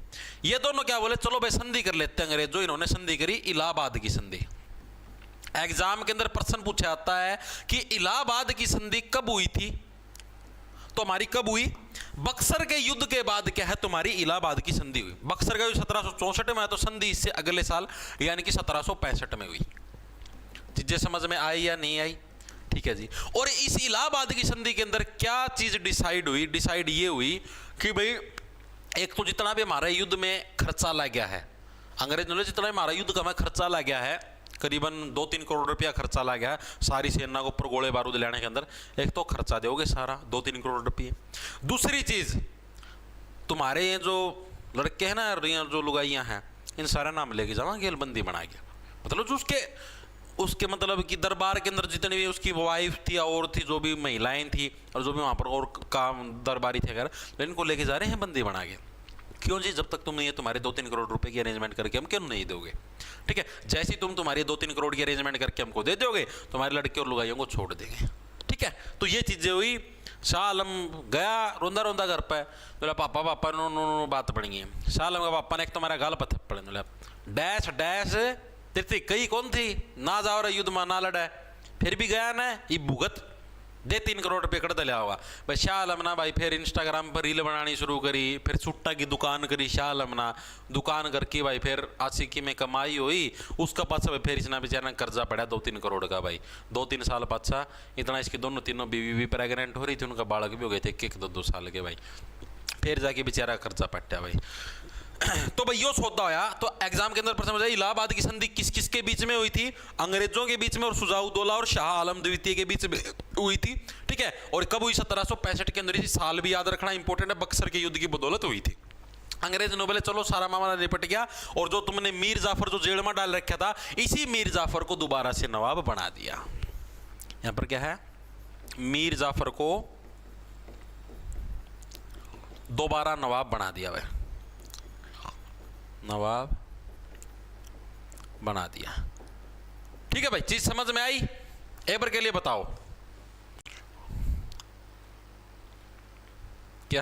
ये दोनों क्या बोले? चलो भाई संधि कर लेते हैं। अंग्रेजों इन्होंने संधि करी, इलाहाबाद की संधि। एग्जाम के अंदर प्रश्न पूछा जाता है कि इलाहाबाद की संधि कब हुई थी? तो हमारी कब हुई? बक्सर के युद्ध के बाद क्या है? तुम्हारी इलाहाबाद की संधि हुई। बक्सर का युद्ध 1764 में है, तो संधि इससे अगले साल यानी कि 1765 में हुई। चीजें समझ में आई या नहीं आई? ठीक है जी। और इस इलाहाबाद की संधि के अंदर क्या चीज डिसाइड हुई? डिसाइड ये हुई कि भाई एक तो जितना भी हमारे युद्ध में खर्चा लग गया है, अंग्रेजों ने जितना हमारा युद्ध का खर्चा लग गया है, करीबन 2-3 करोड़ रुपया खर्चा लग गया है सारी सेना को ऊपर गोले बारूद लेने के अंदर। एक तो खर्चा दोगे सारा 2-3 करोड़ रुपये। दूसरी चीज, तुम्हारे ये जो लड़के हैं ना, जो लुगाइयाँ हैं, इन सारा नाम लेके जावा गेलबंदी बना के, मतलब जो उसके मतलब कि दरबार के अंदर जितने भी उसकी वाइफ थी और थी, जो भी महिलाएं थी और जो भी वहाँ पर और काम दरबारी थे अगर, इनको लेके जा रहे हैं बंदी बना के। क्यों जी? जब तक तुम ये तुम्हारे 2-3 करोड़ रुपए की अरेंजमेंट करके हम क्यों नहीं दोगे, ठीक है। जैसे ही तुम तुम्हारे 2-3 करोड़ की अरेंजमेंट करके हमको दे दोगे, तुम्हारे लड़के और लुगाइयों को छोड़ देंगे, ठीक है। तो ये चीजें हुई। शाह आलम गया रोंदा रोंदा घर पे, बोला पापा पापा नो नो नो बात बन गई। शाह आलम का पापा ने एक तुम्हारा गाल पर थप्पड़, बोला डैश डैश तेरी कई कौन थी, ना जाओ रहा युद्ध में ना लड़ा, फिर भी गया ना, ये भुगत दे 3 करोड़ रुपये कट दिया होगा भाई। शाह आलम ना भाई फिर इंस्टाग्राम पर रील बनानी शुरू करी, फिर सुट्टा की दुकान करी शाह आलम ना, दुकान करके भाई फिर आशिकी में कमाई हुई, उसका पाछा भाई फिर इसना बेचारा कर्जा पड़ा 2-3 करोड़ का भाई। 2-3 साल पाछा इतना इसकी दोनों तीनों बीवी भी प्रेगनेंट हो रही थी, उनका बालक भी हो गए थे 1-2 साल के भाई, फिर जाके बेचारा कर्जा पट्टा भाई। तो भाई यो सौदा होया। तो एग्जाम के अंदर प्रश्न हो जाए इलाहाबाद की संधि किस किस के बीच में हुई थी? अंग्रेजों के बीच में और शुजाउद्दौला और शाह आलम द्वितीय के बीच में हुई थी, ठीक है। और कब हुई? 1765 के अंदर। इसी साल भी याद रखना इंपॉर्टेंट है, बक्सर के युद्ध की बदौलत हुई थी, अंग्रेज ने बोले चलो सारा मामला निपट गया, और जो तुमने मीर जाफर जो जेल में डाल रखा था, इसी मीर जाफर को दोबारा से नवाब बना दिया। यहां पर क्या है, मीर जाफर को दोबारा नवाब बना दिया, वह नवाब बना दिया। ठीक है भाई, चीज समझ में आई? एक बार के लिए बताओ क्या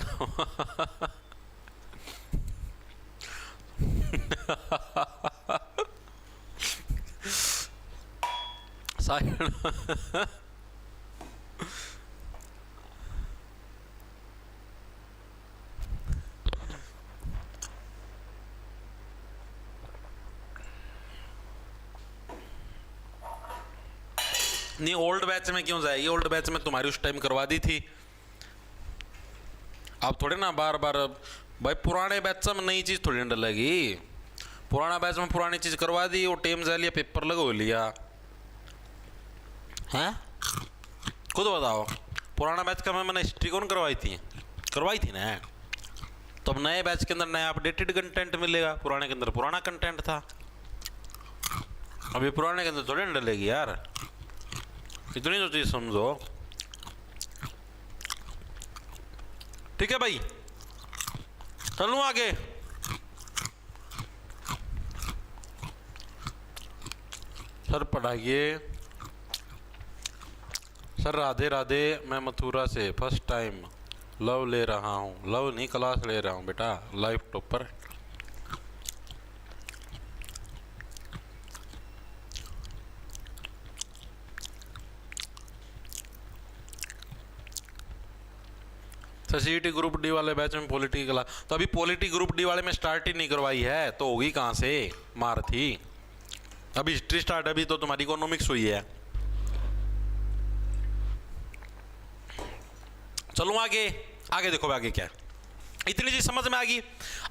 नहीं, ओल्ड बैच में क्यों जाएगी? ओल्ड बैच में तुम्हारी उस टाइम करवा दी थी, अब थोड़े ना बार बार। भाई पुराने बैच में नई चीज थोड़ी डलेगी, पुराना बैच में पुरानी चीज करवा दी, वो टेम जा लिया, पेपर लगो लिया हैं। खुद बताओ, पुराना बैच का मैंने हिस्ट्री कौन करवाई थी ना। तो अब नए बैच के अंदर नया अपडेटेड कंटेंट मिलेगा, पुराने के अंदर पुराना कंटेंट था। अभी पुराने के अंदर थोड़ी ना डलेगी यार, इतनी तो चीज समझो। ठीक है भाई, चलूं आगे। सर पढ़ाइए। सर राधे राधे, मैं मथुरा से फर्स्ट टाइम लव ले रहा हूँ। लव नहीं, क्लास ले रहा हूँ बेटा, life topper. CET group D वाले बैच में पॉलिटी क्लास, तो अभी पॉलिटी ग्रुप डी वाले में स्टार्ट ही नहीं करवाई है, तो होगी कहाँ से? मार थी। अभी हिस्ट्री स्टार्ट, अभी तो तुम्हारी इकोनॉमिक्स हुई है। चलो आगे, आगे देखो आगे क्या है। इतनी चीज समझ में आ गई?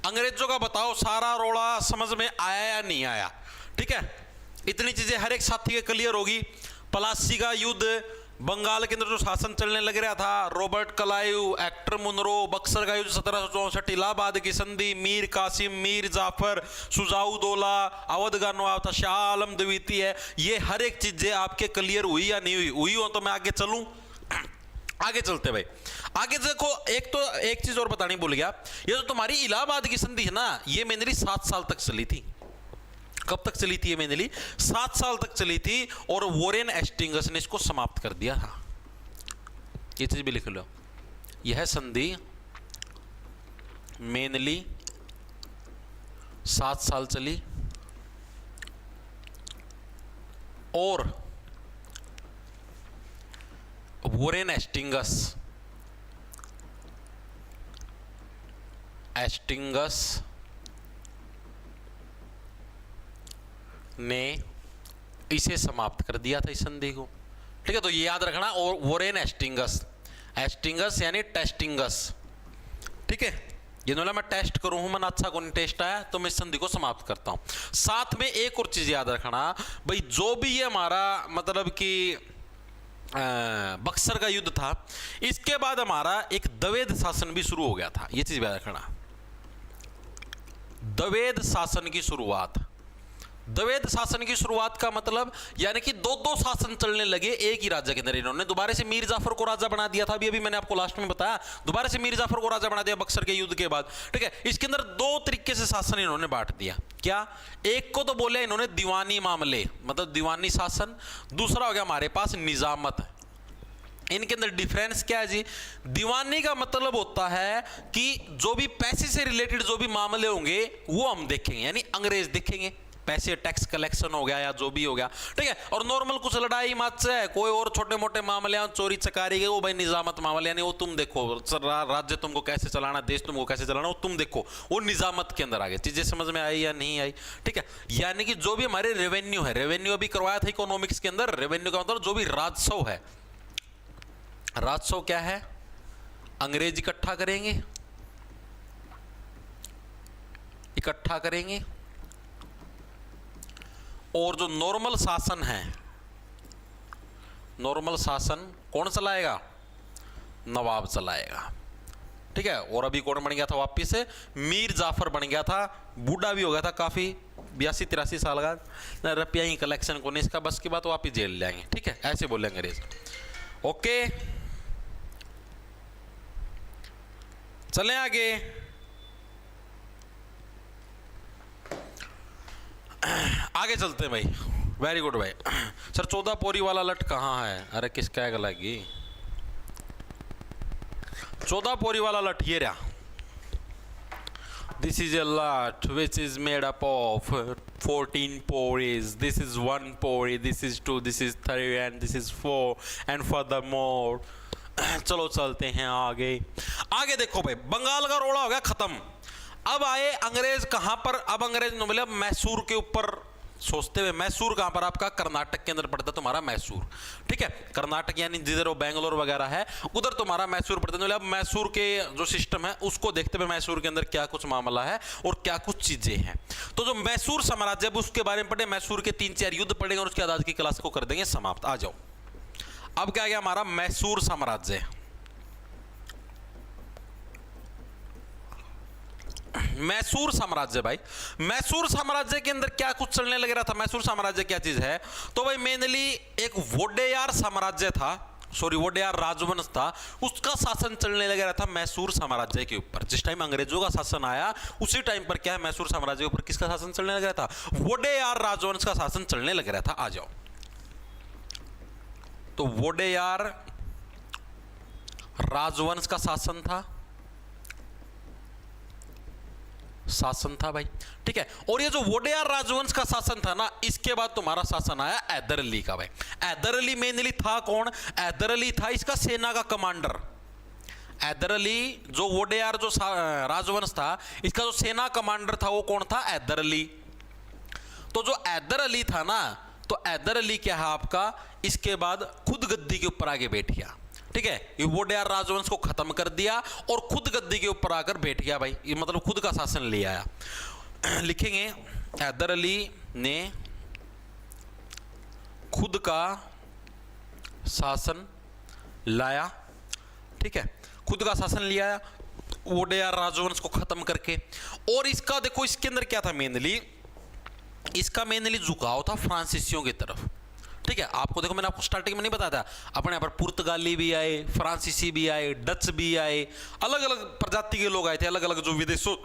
अंग्रेजों का बताओ सारा रोड़ा समझ में आया या नहीं आया? ठीक है, इतनी चीजें हर एक साथी के क्लियर होगी। प्लासी का युद्ध, बंगाल के अंदर जो शासन चलने लग रहा था, Robert Clive, Hector Munro, Buxar का युद्ध 1764, इलाहाबाद की संधि, मीर कासिम, मीर जाफर, सुजाउदौला, अवध का नवाब था, शाह आलम द्वितीय, ये हर एक चीजें आपके क्लियर हुई या नहीं हुई? हुई हो तो मैं आगे चलूं? आगे चलते भाई। आगे देखो, एक चीज और बतानी भूल गया, ये जो तुम्हारी इलाहाबाद की संधि है ना, ये मेनली 7 साल तक चली थी। कब तक चली थी ये? मेनली 7 साल तक चली थी, और वॉरेन हेस्टिंग्स ने इसको समाप्त कर दिया था। ये चीज भी लिख लो, यह संधि मेनली 7 साल चली, और वॉरेन हेस्टिंग्स ने इसे समाप्त कर दिया था, इस संधि को। ठीक है, तो ये याद रखना। और वॉरेन हेस्टिंग्स यानी टेस्टिंगस। ठीक है, ये ना मैं टेस्ट करूं हूं, मैं अच्छा कौन टेस्ट आया तो मैं इस संधि को समाप्त करता हूं। साथ में एक और चीज याद रखना भाई, जो भी ये हमारा मतलब कि बक्सर का युद्ध था, इसके बाद हमारा एक द्वैध शासन भी शुरू हो गया था। ये चीज याद रखना, द्वैध शासन की शुरुआत। द्वैध शासन की शुरुआत का मतलब यानी कि दो शासन चलने लगे एक ही राज्य के अंदर। इन्होंने दोबारा से मीर जाफर को राजा बना दिया था, अभी मैंने आपको लास्ट में बताया, दोबारा से मीर जाफर को राजा बना दिया बक्सर के युद्ध के बाद। ठीक है, इसके अंदर 2 तरीके से शासन इन्होंने बांट दिया। क्या? एक को तो बोले इन्होंने दीवानी मामले, मतलब दीवानी शासन। दूसरा हो गया हमारे पास निजामत। इनके अंदर डिफरेंस क्या है जी? दीवानी का मतलब होता है कि जो भी पैसे से रिलेटेड जो भी मामले होंगे वो हम देखेंगे, यानी अंग्रेज देखेंगे, पैसे टैक्स कलेक्शन हो गया या जो भी हो गया। ठीक है, और नॉर्मल कुछ लड़ाई मत से कोई और छोटे मोटे मामले, चोरी चकारी के, वो भाई निजामत मामले, यानी वो तुम देखो, राज्य तुमको कैसे चलाना, देश तुमको कैसे चलाना, वो तुम देखो, वो निजामत के अंदर आ गए। चीजें समझ में आई या नहीं आई? ठीक है, यानी कि जो भी हमारे रेवेन्यू है, रेवेन्यू अभी करवाया था इकोनॉमिक्स के अंदर। रेवेन्यू का मतलब जो भी राजस्व है, राजस्व क्या है? अंग्रेज इकट्ठा करेंगे, और जो नॉर्मल शासन है, नॉर्मल शासन कौन चलाएगा? नवाब चलाएगा। ठीक है। और अभी कौन बन गया था वापिस से, मीर जाफर बन गया था, बूढ़ा भी हो गया था काफी, 82-83 साल का, रुपया ही कलेक्शन को नहीं इसका बस की बात, वापिस जेल जाएंगे, ठीक है, ऐसे बोले अंग्रेज। ओके चलें आगे। आगे चलते हैं भाई, वेरी गुड भाई। सर 14 पोरी वाला लट कहाँ है? अरे किसका है लगी 14 पोरी वाला लट, ये रहा। This is a lot which is made up of 14 pories. This is 1 pori, this is 2, this is 3 and this is 4 and furthermore। चलो चलते हैं आगे। आगे देखो भाई, बंगाल का रोड़ा हो गया खत्म। अब आए अंग्रेज कहां पर? अब अंग्रेज ने बोला मैसूर के ऊपर सोचते हुए, मैसूर कहां पर आपका? कर्नाटक के अंदर पड़ता तुम्हारा मैसूर, ठीक है। कर्नाटक यानी जिधर वो बेंगलोर वगैरह है उधर तुम्हारा मैसूर पड़ता है। अब मैसूर के जो सिस्टम है उसको देखते हुए मैसूर के अंदर क्या कुछ मामला है और क्या कुछ चीजें हैं। तो जो मैसूर साम्राज्य उसके बारे में पढ़े, मैसूर के 3-4 युद्ध पढ़ेंगे और उसके बाद आज की क्लास को कर देंगे समाप्त। आ जाओ, अब क्या गया हमारा मैसूर साम्राज्य। मैसूर साम्राज्य भाई, मैसूर साम्राज्य के अंदर क्या कुछ चलने लग रहा था? मैसूर साम्राज्य क्या चीज है? तो भाई मेनली एक वोडेयार साम्राज्य था, सॉरी वोडेयार राजवंश था, उसका शासन चलने लग रहा था मैसूर साम्राज्य के ऊपर। जिस टाइम अंग्रेजों का शासन आया उसी टाइम पर क्या है, मैसूर साम्राज्य के ऊपर किसका शासन चलने लग रहा था? वोडेयार राजवंश का शासन चलने लग रहा था। आ जाओ, तो वोडेयार राजवंश का शासन था भाई, ठीक है। और ये जो वोडेयार राजवंश का शासन था ना, इसके बाद तुम्हारा शासन आया हैदर अली का भाई। हैदर अली मेनली था कौन? हैदर अली था इसका सेना का कमांडर। हैदर अली जो वोडेयार जो राजवंश था इसका जो सेना कमांडर था वो कौन था? हैदर अली। तो जो हैदर अली था ना, तो हैदर अली क्या है आपका, इसके बाद खुद गद्दी के ऊपर आके बैठ गया, ठीक है। ये वोडेयार राजवंश को खत्म कर दिया और खुद गद्दी के ऊपर आकर बैठ गया भाई, ये मतलब खुद का शासन ले आया। लिखेंगे हैदर अली ने खुद का शासन लाया, ठीक है, खुद का शासन ले आया वोडेयार राजवंश को खत्म करके। और इसका देखो इसके अंदर क्या था मेनली, इसका मेनली झुकाव था फ्रांसीसियों की तरफ, ठीक है। आपको देखो मैंने आपको स्टार्टिंग में नहीं बताया था, अपने यहाँ पर पुर्तगाली भी आए, फ्रांसीसी भी आए, डच भी आए, अलग अलग प्रजाति के लोग आए थे, अलग अलग जो विदेशों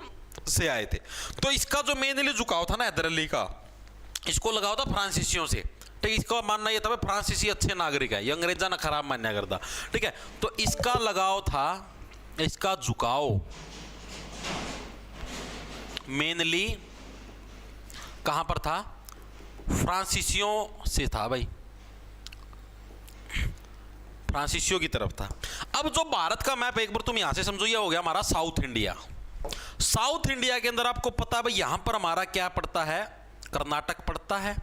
से आए थे। तो इसका जो मेनली झुकाव था ना हैदर अली का, इसको लगाव था फ्रांसीसियों से, ठीक है। इसका मानना यह था फ्रांसीसी अच्छे नागरिक है, ये अंग्रेजा ना खराब मान्या करता, ठीक है। तो इसका लगाव था, इसका झुकाव मेनली कहां पर था? फ्रांसीसियों से था भाई, फ्रांसीसियों की तरफ था। अब जो भारत का मैप एक बार तुम यहां से समझो, ये हो गया हमारा साउथ इंडिया। साउथ इंडिया के अंदर आपको पता है भाई यहां पर हमारा क्या पड़ता है? कर्नाटक पड़ता है।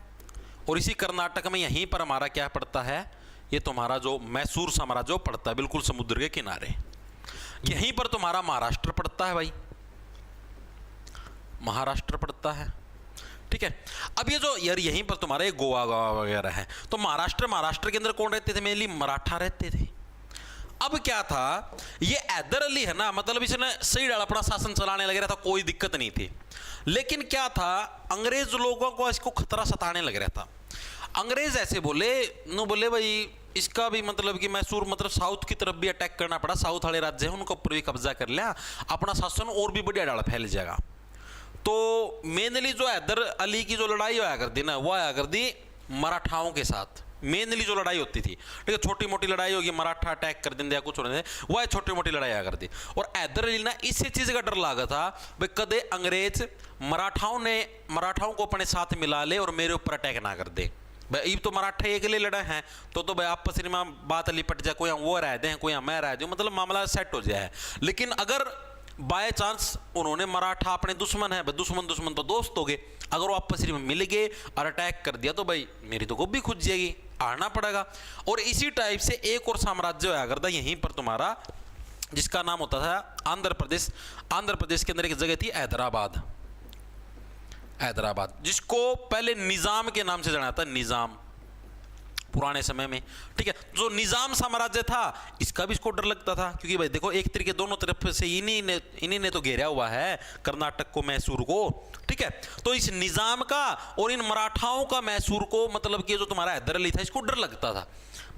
और इसी कर्नाटक में यहीं पर हमारा क्या पड़ता है? ये तुम्हारा जो मैसूर साम्राज्य पड़ता है बिल्कुल समुद्र के किनारे। यहीं पर तुम्हारा महाराष्ट्र पड़ता है भाई, महाराष्ट्र पड़ता है, ठीक है। अब ये जो यार यहीं पर तुम्हारे गोवा वगैरह है, तो महाराष्ट्र के अंदर कौन रहते थे? मेनली मराठा रहते थे। अब क्या था, ये हैदर अली है ना, मतलब इसने सही डाल अपना शासन चलाने लग रहा था, कोई दिक्कत नहीं थी। लेकिन क्या था, अंग्रेज लोगों को इसको खतरा सताने लग रहा था। अंग्रेज ऐसे बोले भाई इसका भी मतलब कि मैसूर मतलब साउथ की तरफ भी अटैक करना पड़ा, साउथ वाले राज्य है उनके ऊपर भी कब्जा कर लिया, अपना शासन और भी बढ़िया डाल फैल जाएगा। तो मेनली जो हैदर अली की जो लड़ाई होया करती ना, वो आया करती मराठाओं के साथ। मेनली जो लड़ाई होती थी, ठीक है, छोटी मोटी लड़ाई होगी, मराठा अटैक कर देंगे या कुछ होने, वह छोटी मोटी लड़ाई आया करती। और हैदर अली ना इसी चीज का डर लगा था भाई कदे अंग्रेज मराठाओं को अपने साथ मिला ले और मेरे ऊपर अटैक ना कर दे। भाई तो मराठा एक लिए लड़ा है तो भाई आपस में बात लिपट जाए, कोई वो रह दे कोई मैं रह दू, मतलब मामला सेट हो जाए। लेकिन अगर बाय चांस उन्होंने मराठा अपने दुश्मन है, दुश्मन तो दोस्त हो गए, अगर वो आपस में मिल गए और अटैक कर दिया तो भाई मेरी तो गोभी खुद जाएगी, आना पड़ेगा। और इसी टाइप से एक और साम्राज्य होया करता यहीं पर तुम्हारा, जिसका नाम होता था आंध्र प्रदेश। आंध्र प्रदेश के अंदर एक जगह थी हैदराबाद, जिसको पहले निजाम के नाम से जाना था, निजाम। पुराने समय में, ठीक है। जो निजाम साम्राज्य था इसका भी इसको डर लगता था, क्योंकि भाई देखो एक तरीके दोनों तरफ से इन्हीं ने तो घेरा हुआ है कर्नाटक को, मैसूर को, ठीक है। तो इस निजाम का और इन मराठाओं का मैसूर को, मतलब कि जो तुम्हारा हैदर अली था, इसको डर लगता था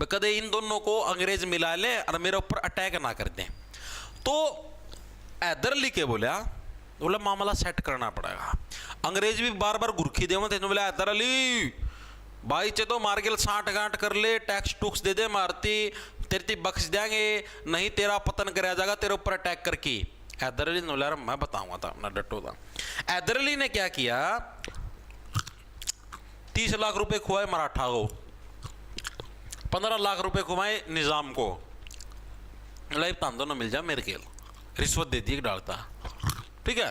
कदे इन दोनों को अंग्रेज मिला ले और मेरे ऊपर अटैक ना कर दें। तो हैदर अली के बोला मामला सेट करना पड़ेगा। अंग्रेज भी बार बार गुरखी दे बोला हैदर अली भाई चे तो मार के 60 गांठ कर ले, टैक्स टूक्स दे दे मारती, तेरी बख्श देंगे, नहीं तेरा पतन कराया जाएगा तेरे ऊपर अटैक करके। हैदर अली ने बोला मैं बताऊंगा था, अपना डटो था। हैदर अली ने क्या किया, 30 लाख रुपए खुआए मराठा को, 15 लाख रुपए खुआए निजाम को, तान दोनों मिल जा मेरे खेल, रिश्वत दे दी डालता, ठीक है।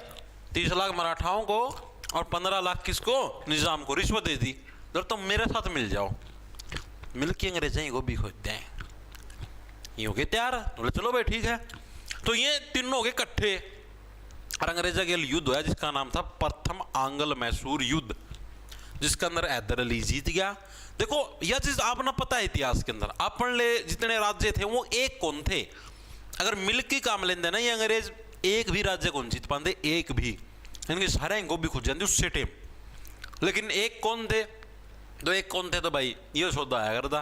30 लाख मराठाओं को और 15 लाख किसको, निजाम को, रिश्वत दे दी, तो तुम मेरे साथ मिल जाओ। मिल के अंग्रेजें को भी खोजते हैं, ये हो गए तैयार, बोले चलो भाई ठीक है। तो ये तीनों हो गए इकट्ठे और अंग्रेजों के युद्ध हुआ जिसका नाम था प्रथम आंग्ल मैसूर युद्ध, जिसके अंदर हैदर अली जीत गया। देखो यह चीज आपने पता है इतिहास के अंदर, अपन ले जितने राज्य थे वो एक कौन थे, अगर मिल के काम लेंदे ना ये अंग्रेज एक भी राज्य कौन जीत पाते, एक भी, इनके सारे को भी खुद जाते उससे टेम। लेकिन एक कौन थे, तो एक कौन थे, तो भाई ये सौदा आया करता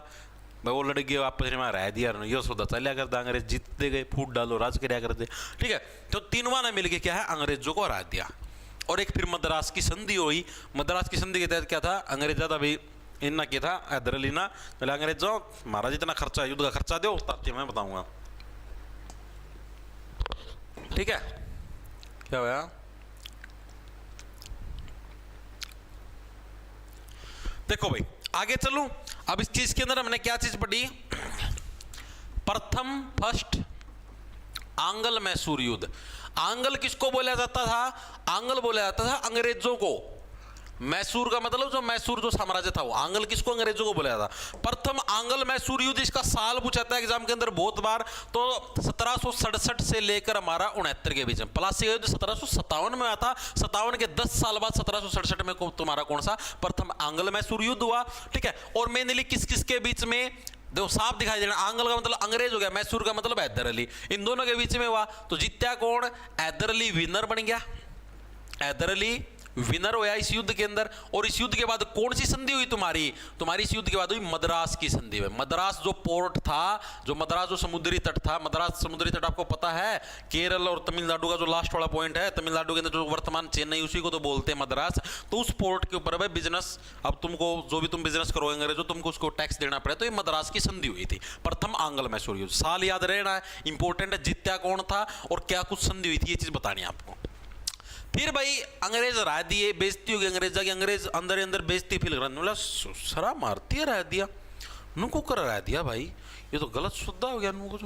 भाई, वो लड़के वापस में रह दिया, ये सौदा चलिया करता, अंग्रेज जीतते गए, फूट डालो राज कराया करते, ठीक है। तो तीनों ने मिलकर क्या है अंग्रेजों को हरा दिया। और एक फिर मद्रास की संधि हुई। मद्रास की संधि के तहत क्या था, अंग्रेजा था भाई इन्ना क्या था, हैदर अली ना बोले अंग्रेजों महाराज जितना खर्चा युद्ध का खर्चा दो ताकि मैं बताऊंगा, ठीक है। क्या हुआ, देखो भाई आगे चलूं। अब इस चीज के अंदर हमने क्या चीज पढ़ी, फर्स्ट आंग्ल मैसूर युद्ध। आंग्ल किसको बोला जाता था, आंग्ल बोला जाता था अंग्रेजों को, मैसूर का मतलब जो मैसूर जो साम्राज्य था वो, आंग्ल किसको, अंग्रेजों को बोला जाता। प्रथम आंग्ल मैसूर युद्ध, इसका साल पूछाता है एग्जाम के अंदर बहुत बार, तो 1767 से लेकर हमारा 69 के बीच में। प्लासी का युद्ध 1757 में आया था, 57 के 10 साल बाद 1767 में तुम्हारा कौन सा प्रथम आंग्ल मैसूर युद्ध हुआ, ठीक है। और मेनली किस किस के बीच में, देखो साफ दिखाई देना, आंग्ल का मतलब अंग्रेज हो गया, मैसूर का मतलब हैदर अली, इन दोनों के बीच में हुआ। तो जीत्या कौन, हैदर अली विनर बन गया, हैदर अली विनर होया इस युद्ध के अंदर। और इस युद्ध के बाद कौन सी संधि हुई तुम्हारी इस युद्ध के बाद हुई मद्रास की संधि में। मद्रास जो पोर्ट था, जो मद्रास जो समुद्री तट था, मद्रास समुद्री तट आपको पता है केरल और तमिलनाडु का जो लास्ट वाला पॉइंट है, तमिलनाडु के अंदर जो वर्तमान चेन्नई, उसी को तो बोलते हैं मद्रास। तो उस पोर्ट के ऊपर भाई बिजनेस, अब तुमको जो भी तुम बिजनेस करोगे अंग्रेजों, तुमको उसको टैक्स देना पड़े। तो ये मद्रास की संधि हुई थी, प्रथम आंग्ल मैसूर युद्ध। साल याद रहना है, इंपॉर्टेंट है, जीत्या कौन था और क्या कुछ संधि हुई थी, ये चीज बतानी है आपको। फिर भाई अंग्रेज हरा दिए, बेइज्जती हो गई अंग्रेजा की, अंग्रेज अंदर अंदर बेइज्जती फील कर रहा, सरा मारती रह दिया, नुको कर रह दिया भाई, ये तो गलत सुद्धा हो गया नुको।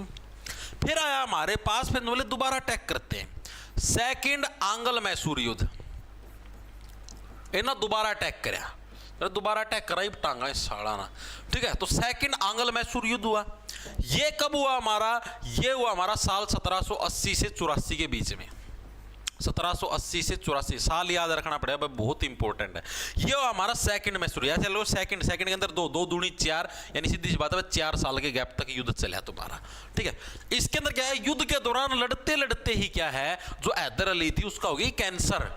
फिर आया हमारे पास, फिर बोले दोबारा अटैक करते हैं, सेकंड आंग्ल मैसूर युद्ध, इन्हें दोबारा अटैक कराया, दोबारा अटैक करा टांगा साड़ा ना, ठीक है। तो सेकंड आंग्ल मैसूर युद्ध हुआ। ये कब हुआ हमारा, ये हुआ हमारा साल 1780 से 84 के बीच में, 1780 से 84 साल याद रखना पड़ेगा, बहुत इंपॉर्टेंट है। ये हमारा सेकंड मैसूर, या चलो सेकंड के अंदर दो दूनी 4, यानी सीधी सी बात है 4 साल के गैप तक युद्ध चला तुम्हारा, ठीक है। इसके अंदर क्या है, युद्ध के दौरान लड़ते लड़ते ही क्या है, जो हैदर अली थी उसका हो गई कैंसर,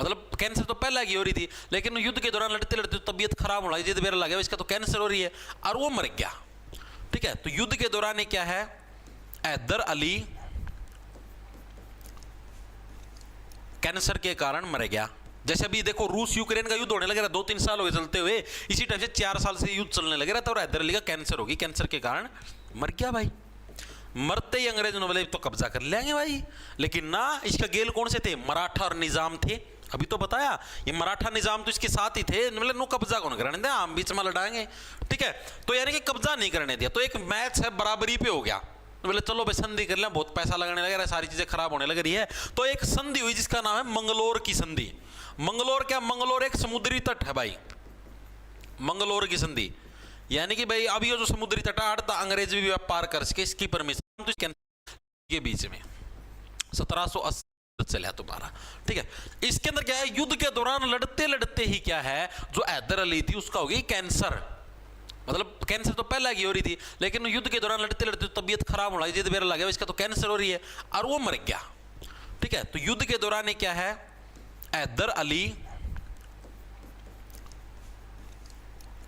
मतलब कैंसर तो पहले की हो रही थी, लेकिन युद्ध के दौरान लड़ते लड़ते तबियत खराब होना, जिद बेरा लगा इसका तो कैंसर हो रही है, और वो मर गया, ठीक है। तो युद्ध के दौरान ये क्या है, हैदर अली कैंसर के कारण मर गया। जैसे अभी देखो रूस यूक्रेन का युद्ध होने लगा, 2-3 साल हो गए चलते हुए, इसी टाइम से 4 साल से युद्ध चलने लगे रहा था, और हैदर अली का कैंसर होगी, कैंसर के कारण मर गया भाई। मरते ही अंग्रेज ने बोले तो कब्जा कर लेंगे भाई, लेकिन ना, इसका गेल कौन से थे, मराठा और निजाम थे। अभी तो बताया ये मराठा निजाम तो इसके साथ ही थे, मतलब नो कब्जा कौन करने दिया, हम बीच में लड़ाएंगे, ठीक है। तो यानी कि कब्जा नहीं करने दिया। तो एक मैच है बराबरी पे हो गया, तो बोले चलो भाई संधि कर लें, बहुत पैसा लगने लग रहा है, सारी चीजें खराब होने लग रही है। तो एक संधि हुई जिसका नाम है मंगलोर की संधि। मंगलोर क्या, मंगलोर एक समुद्री तट है भाई, मंगलोर की संधि, यानी कि भाई अब ये जो समुद्री तट है अंग्रेज भी व्यापार कर सके, इसकी परमिशन के बीच में 1780 चला तुम्हारा, ठीक है। इसके अंदर क्या है, युद्ध के दौरान लड़ते लड़ते ही क्या है, जो हैदर अली थी उसका हो गई कैंसर, मतलब कैंसर तो पहले की हो रही थी, लेकिन युद्ध के दौरान लड़ते लड़ते तो तबीयत खराब होने लगी, मेरा लगा इसका तो कैंसर हो रही है, और वो मर गया। ठीक है, तो युद्ध के दौरान क्या है, हैदर अली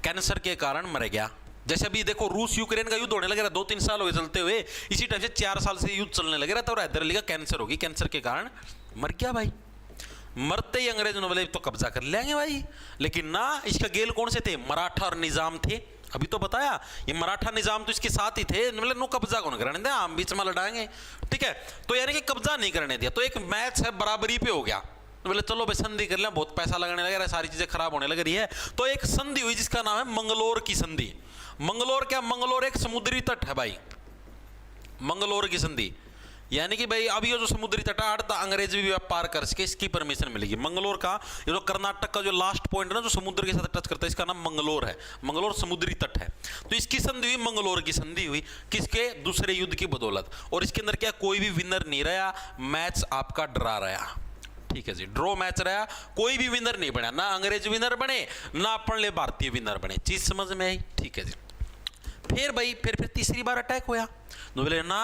कैंसर के कारण मर गया। जैसे अभी देखो रूस यूक्रेन का युद्ध होने लग रहा, 2-3 साल हो गए चलते हुए, इसी टाइम से 4 साल से युद्ध चलने लग रहा था, और हैदर अली का कैंसर होगी, कैंसर के कारण मर गया भाई। मरते ही अंग्रेजों ने बोले तो कब्जा कर लेंगे भाई, लेकिन ना, इसका गेल कौन से थे, मराठा और निजाम थे। अभी तो बताया, ये मराठा निजाम तो इसके साथ ही थे, मतलब नो कब्जा कौन करने दिया, हम बीच में लड़ाएंगे। ठीक है, तो यानी कि कब्जा नहीं करने दिया, तो एक मैच है बराबरी पे हो गया, तो बोले चलो भाई संधि कर लें, बहुत पैसा लगने लग रहा है, सारी चीजें खराब होने लग रही है, तो एक संधि हुई जिसका नाम है मंगलोर की संधि। मंगलोर क्या, मंगलोर एक समुद्री तट है भाई, मंगलोर की संधि, यानी कि भाई अब ये जो समुद्री तट है, अंग्रेज भी व्यापार कर सके, इसकी परमिशन मिलेगी। मंगलोर का ये जो कर्नाटक का जो लास्ट पॉइंट है ना, जो समुद्र के साथ टच करता है, इसका नाम मंगलोर है, मंगलोर समुद्री तट है। तो इसकी संधि हुई, मंगलोर की संधि हुई, किसके, दूसरे युद्ध की बदौलत, और इसके अंदर क्या, कोई भी विनर नहीं रहा, मैच आपका ड्रा रहा। ठीक है जी, ड्रॉ मैच रहा, कोई भी विनर नहीं बना, ना अंग्रेज विनर बने, ना अपन ले भारतीय विनर बने, चीज समझ में आई। ठीक है जी, फिर भाई फिर तीसरी बार अटैक होया, तो बोले ना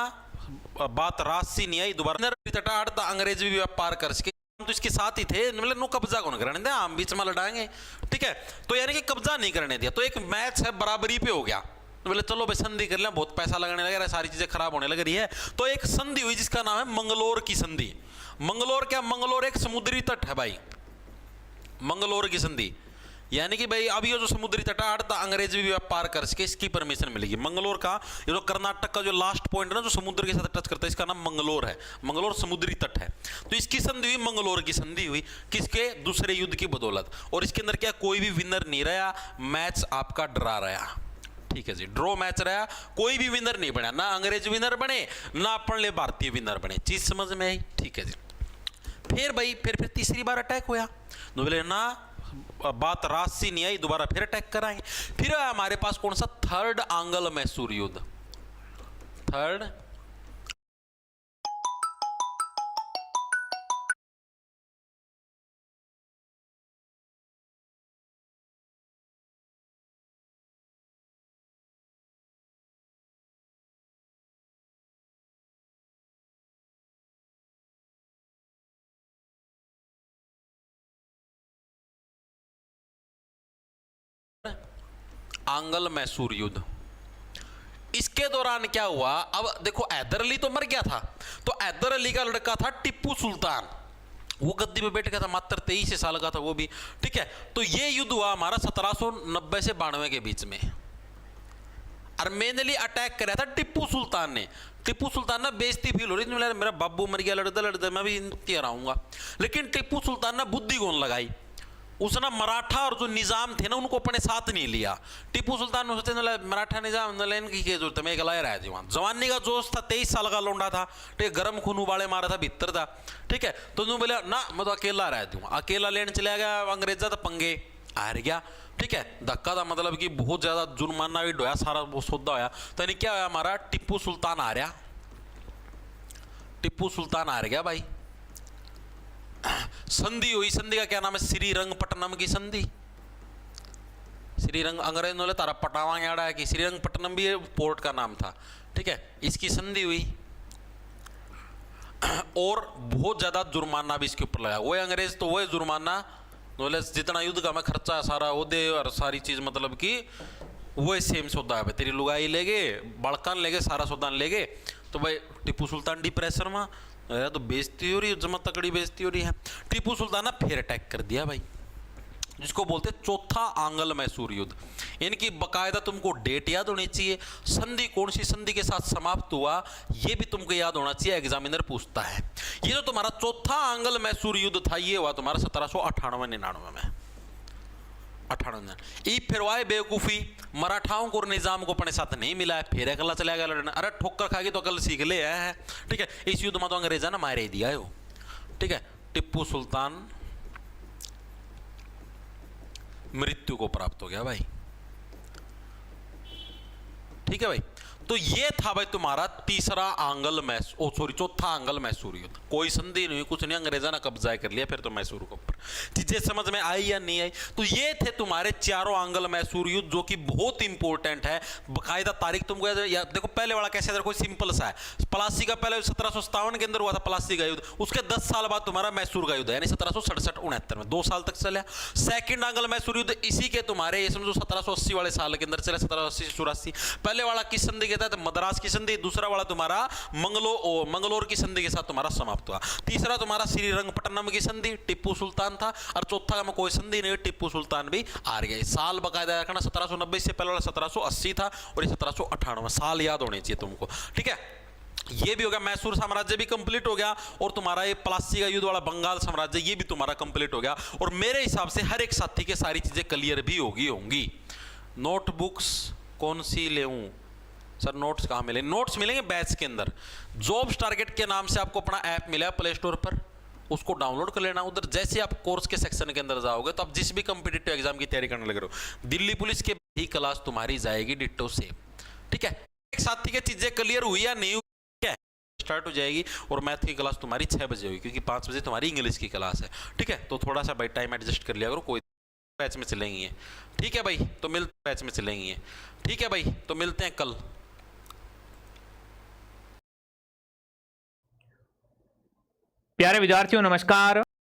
बात राशि नहीं आई, दोबारा तटाड़ता अंग्रेज भी व्यापार कर सके, तो इसके साथ ही थे, मतलब नो कब्जा कौन करने दिया, हम बीच में लड़ाएंगे। ठीक है, तो यानी कि कब्जा नहीं करने दिया, तो एक मैच है बराबरी पे हो गया, तो बोले चलो भाई संधि कर लें, बहुत पैसा लगने लग रहा है, सारी चीजें खराब होने लग रही है, तो एक संधि हुई जिसका नाम है मंगलोर की संधि। मंगलोर क्या, मंगलोर एक समुद्री तट है भाई, मंगलोर की संधि, यानी कि भाई अब ये जो समुद्री तट है, अंग्रेज भी व्यापार कर सके, इसकी परमिशन मिलेगी। मंगलोर का ये जो कर्नाटक का जो लास्ट पॉइंट है ना, जो समुद्र के साथ टच करता है, इसका नाम मंगलोर है, मंगलोर समुद्री तट है। तो इसकी संधि हुई, मंगलोर की संधि हुई, किसके, दूसरे युद्ध की बदौलत, और इसके अंदर क्या, कोई भी विनर नहीं रहा, मैच आपका ड्रा रहा। ठीक है जी, ड्रॉ मैच रहा, कोई भी विनर नहीं बना, ना अंग्रेज विनर बने, ना अपन ले भारतीय विनर बने, चीज समझ में आई। ठीक है जी, फिर भाई फिर तीसरी बार अटैक होया, तो बोले ना बात राशि नहीं आई, दोबारा फिर अटैक कराएंगे। फिर हमारे पास कौन सा, थर्ड आंग्ल मैसूर युद्ध, थर्ड आंग्ल मैसूर युद्ध। इसके दौरान क्या हुआ, अब देखो हैदर अली तो मर गया था, तो हैदर अली का लड़का था टिप्पू सुल्तान, वो गद्दी पे बैठ गया था, मात्र 23 साल का था वो भी। ठीक है, तो ये युद्ध हुआ हमारा 1790 से 92 के बीच में, और मेनली अटैक कराया था टिप्पू सुल्तान ने। टिप्पू सुल्तान ना बेइज्जती फील हो रही थी, मेरा बाबू मर गया लड़ते लड़ते, मैं भी इनके हराऊंगा, लेकिन टिप्पू सुल्तान ने बुद्धि कौन लगाई, उसने मराठा और जो निजाम थे ना उनको अपने साथ नहीं लिया। टिप्पू सुल्तान ने सोचे मराठा निजाम इनकी क्या जरूरत है, मैं अकेला रहा जीवान, जवानी का जोश था, 23 साल का लौंडा था, ठीक है, गर्म खून उबाले मारा था, भीतर था। ठीक है, तो तुम बोले ना मैं तो अकेला रह दूँ, अकेला लेने चला गया, अंग्रेजा तो पंगे हार गया। ठीक है, धक्का था, मतलब कि बहुत ज्यादा जुर्माना भी ढोया, सारा वो सौदा होया, तो नहीं क्या होया, हमारा टिप्पू सुल्तान आ रहा, टिप्पू सुल्तान हार गया भाई। संधि हुई, संधि का क्या नाम है, श्रीरंगपट्टनम की संधि। श्रीरंग अंग्रेज ने तारा पटावा याड़ा है कि श्रीरंगपट्टनम भी पोर्ट का नाम था। ठीक है, इसकी संधि हुई, और बहुत ज्यादा जुर्माना भी इसके ऊपर लगा, वो अंग्रेज तो वो जुर्माना, जितना युद्ध का मैं खर्चा है सारा वो दे, और सारी चीज मतलब कि वो सेम सौदा है, तेरी लुगाई ले गए, बड़कान ले गए, सारा सौदान ले गए। तो भाई टिप्पू सुल्तान डिप्रेशन में, तो बेइज्जती हो रही है, जमा तकड़ी बेइज्जती हो रही है। टिप्पू सुल्तान ने फिर अटैक कर दिया भाई, जिसको बोलते चौथा आंग्ल मैसूर युद्ध। इनकी बकायदा तुमको डेट याद होनी चाहिए, संधि कौन सी संधि के साथ समाप्त हुआ ये भी तुमको याद होना चाहिए, एग्जामिनर पूछता है। ये जो तुम्हारा चौथा आंग्ल मैसूर युद्ध था ये हुआ तुम्हारा 1798-99 में, 98। फिर वाए बेवकूफी, मराठाओं को और निजाम को अपने साथ नहीं मिला है, फिर अकेला चला गया लड़ने, अरे ठोकर खाएगी तो अकल सीख ले है। ठीक है, इस युद्ध में तो अंग्रेजा ने मारे दिया है वो। ठीक है, टिप्पू सुल्तान मृत्यु को प्राप्त हो गया भाई। ठीक है भाई, तो ये था भाई तुम्हारा तीसरा आंगल मैसूर, सॉरी चौथा आंगल मैसूर युद्ध। कोई संधि नहीं हुई, कुछ नहीं, अंग्रेजा ने कब्जा कर लिया फिर तो मैसूर के ऊपर। चीजें समझ में आई या नहीं आई? तो ये थे तुम्हारे चारों आंगल मैसूर युद्ध, जो कि बहुत इंपॉर्टेंट है। बकायदा तारीख तुमको देखो, पहले वाला कैसे कोई सिंपल सा है। प्लासी का पहले 1757 के अंदर हुआ था प्लासी का युद्ध, उसके 10 साल बाद तुम्हारा मैसूर का युद्ध, यानी 1767-69 में 2 साल तक चला। सेकंड आंगल मैसूर युद्ध इसी के तुम्हारे ये समझो 1780 वाले साल के अंदर चला, 1780 से 84। पहले वाला किस संधि के तहत? मद्रास की संधि। दूसरा वाला तुम्हारा मंगलोर की संधि के साथ तुम्हारा समाप्त हुआ। तीसरा तुम्हारा श्रीरंगपट्टनम की संधि, टिप्पू सुल्तान था। और चौथा में कोई संधि नहीं, टिप्पू सुल्तान भी हार गए। साल बकायदा रखना, 1790 से पहले वाला 1780 था और ये 1798 साल याद होने चाहिए तुमको, ठीक है। ये भी हो गया, मैसूर साम्राज्य भी कंप्लीट हो गया, और तुम्हारा ये प्लासी का युद्ध वाला बंगाल साम्राज्य ये भी तुम्हारा कंप्लीट हो गया। और मेरे हिसाब से हर एक साथी के सारी चीजें क्लियर भी होंगी। नोटबुक्स कौन सी लेऊं सर? नोट्स कहाँ मिलेंगे? नोट्स मिलेंगे बैच के अंदर। जॉब्स टारगेट के नाम से आपको अपना ऐप मिला है प्ले स्टोर पर, उसको डाउनलोड कर लेना। उधर जैसे आप कोर्स के सेक्शन के अंदर जाओगे तो आप जिस भी कॉम्पिटिटिव एग्जाम की तैयारी करने लगे हो, दिल्ली पुलिस की ही क्लास तुम्हारी जाएगी डिट्टो से, ठीक है। एक साथी की चीजें क्लियर हुई या नहीं हुई स्टार्ट हो जाएगी। और मैथ की क्लास तुम्हारी 6 बजे होगी, क्योंकि 5 बजे तुम्हारी इंग्लिश की क्लास है, ठीक है। तो थोड़ा सा भाई टाइम एडजस्ट कर लिया करो, कोई बैच में चलेंगी, ठीक है भाई। तो मिलते बैच में चलेंगी, ठीक है भाई। तो मिलते हैं कल। प्यारे विद्यार्थियों नमस्कार।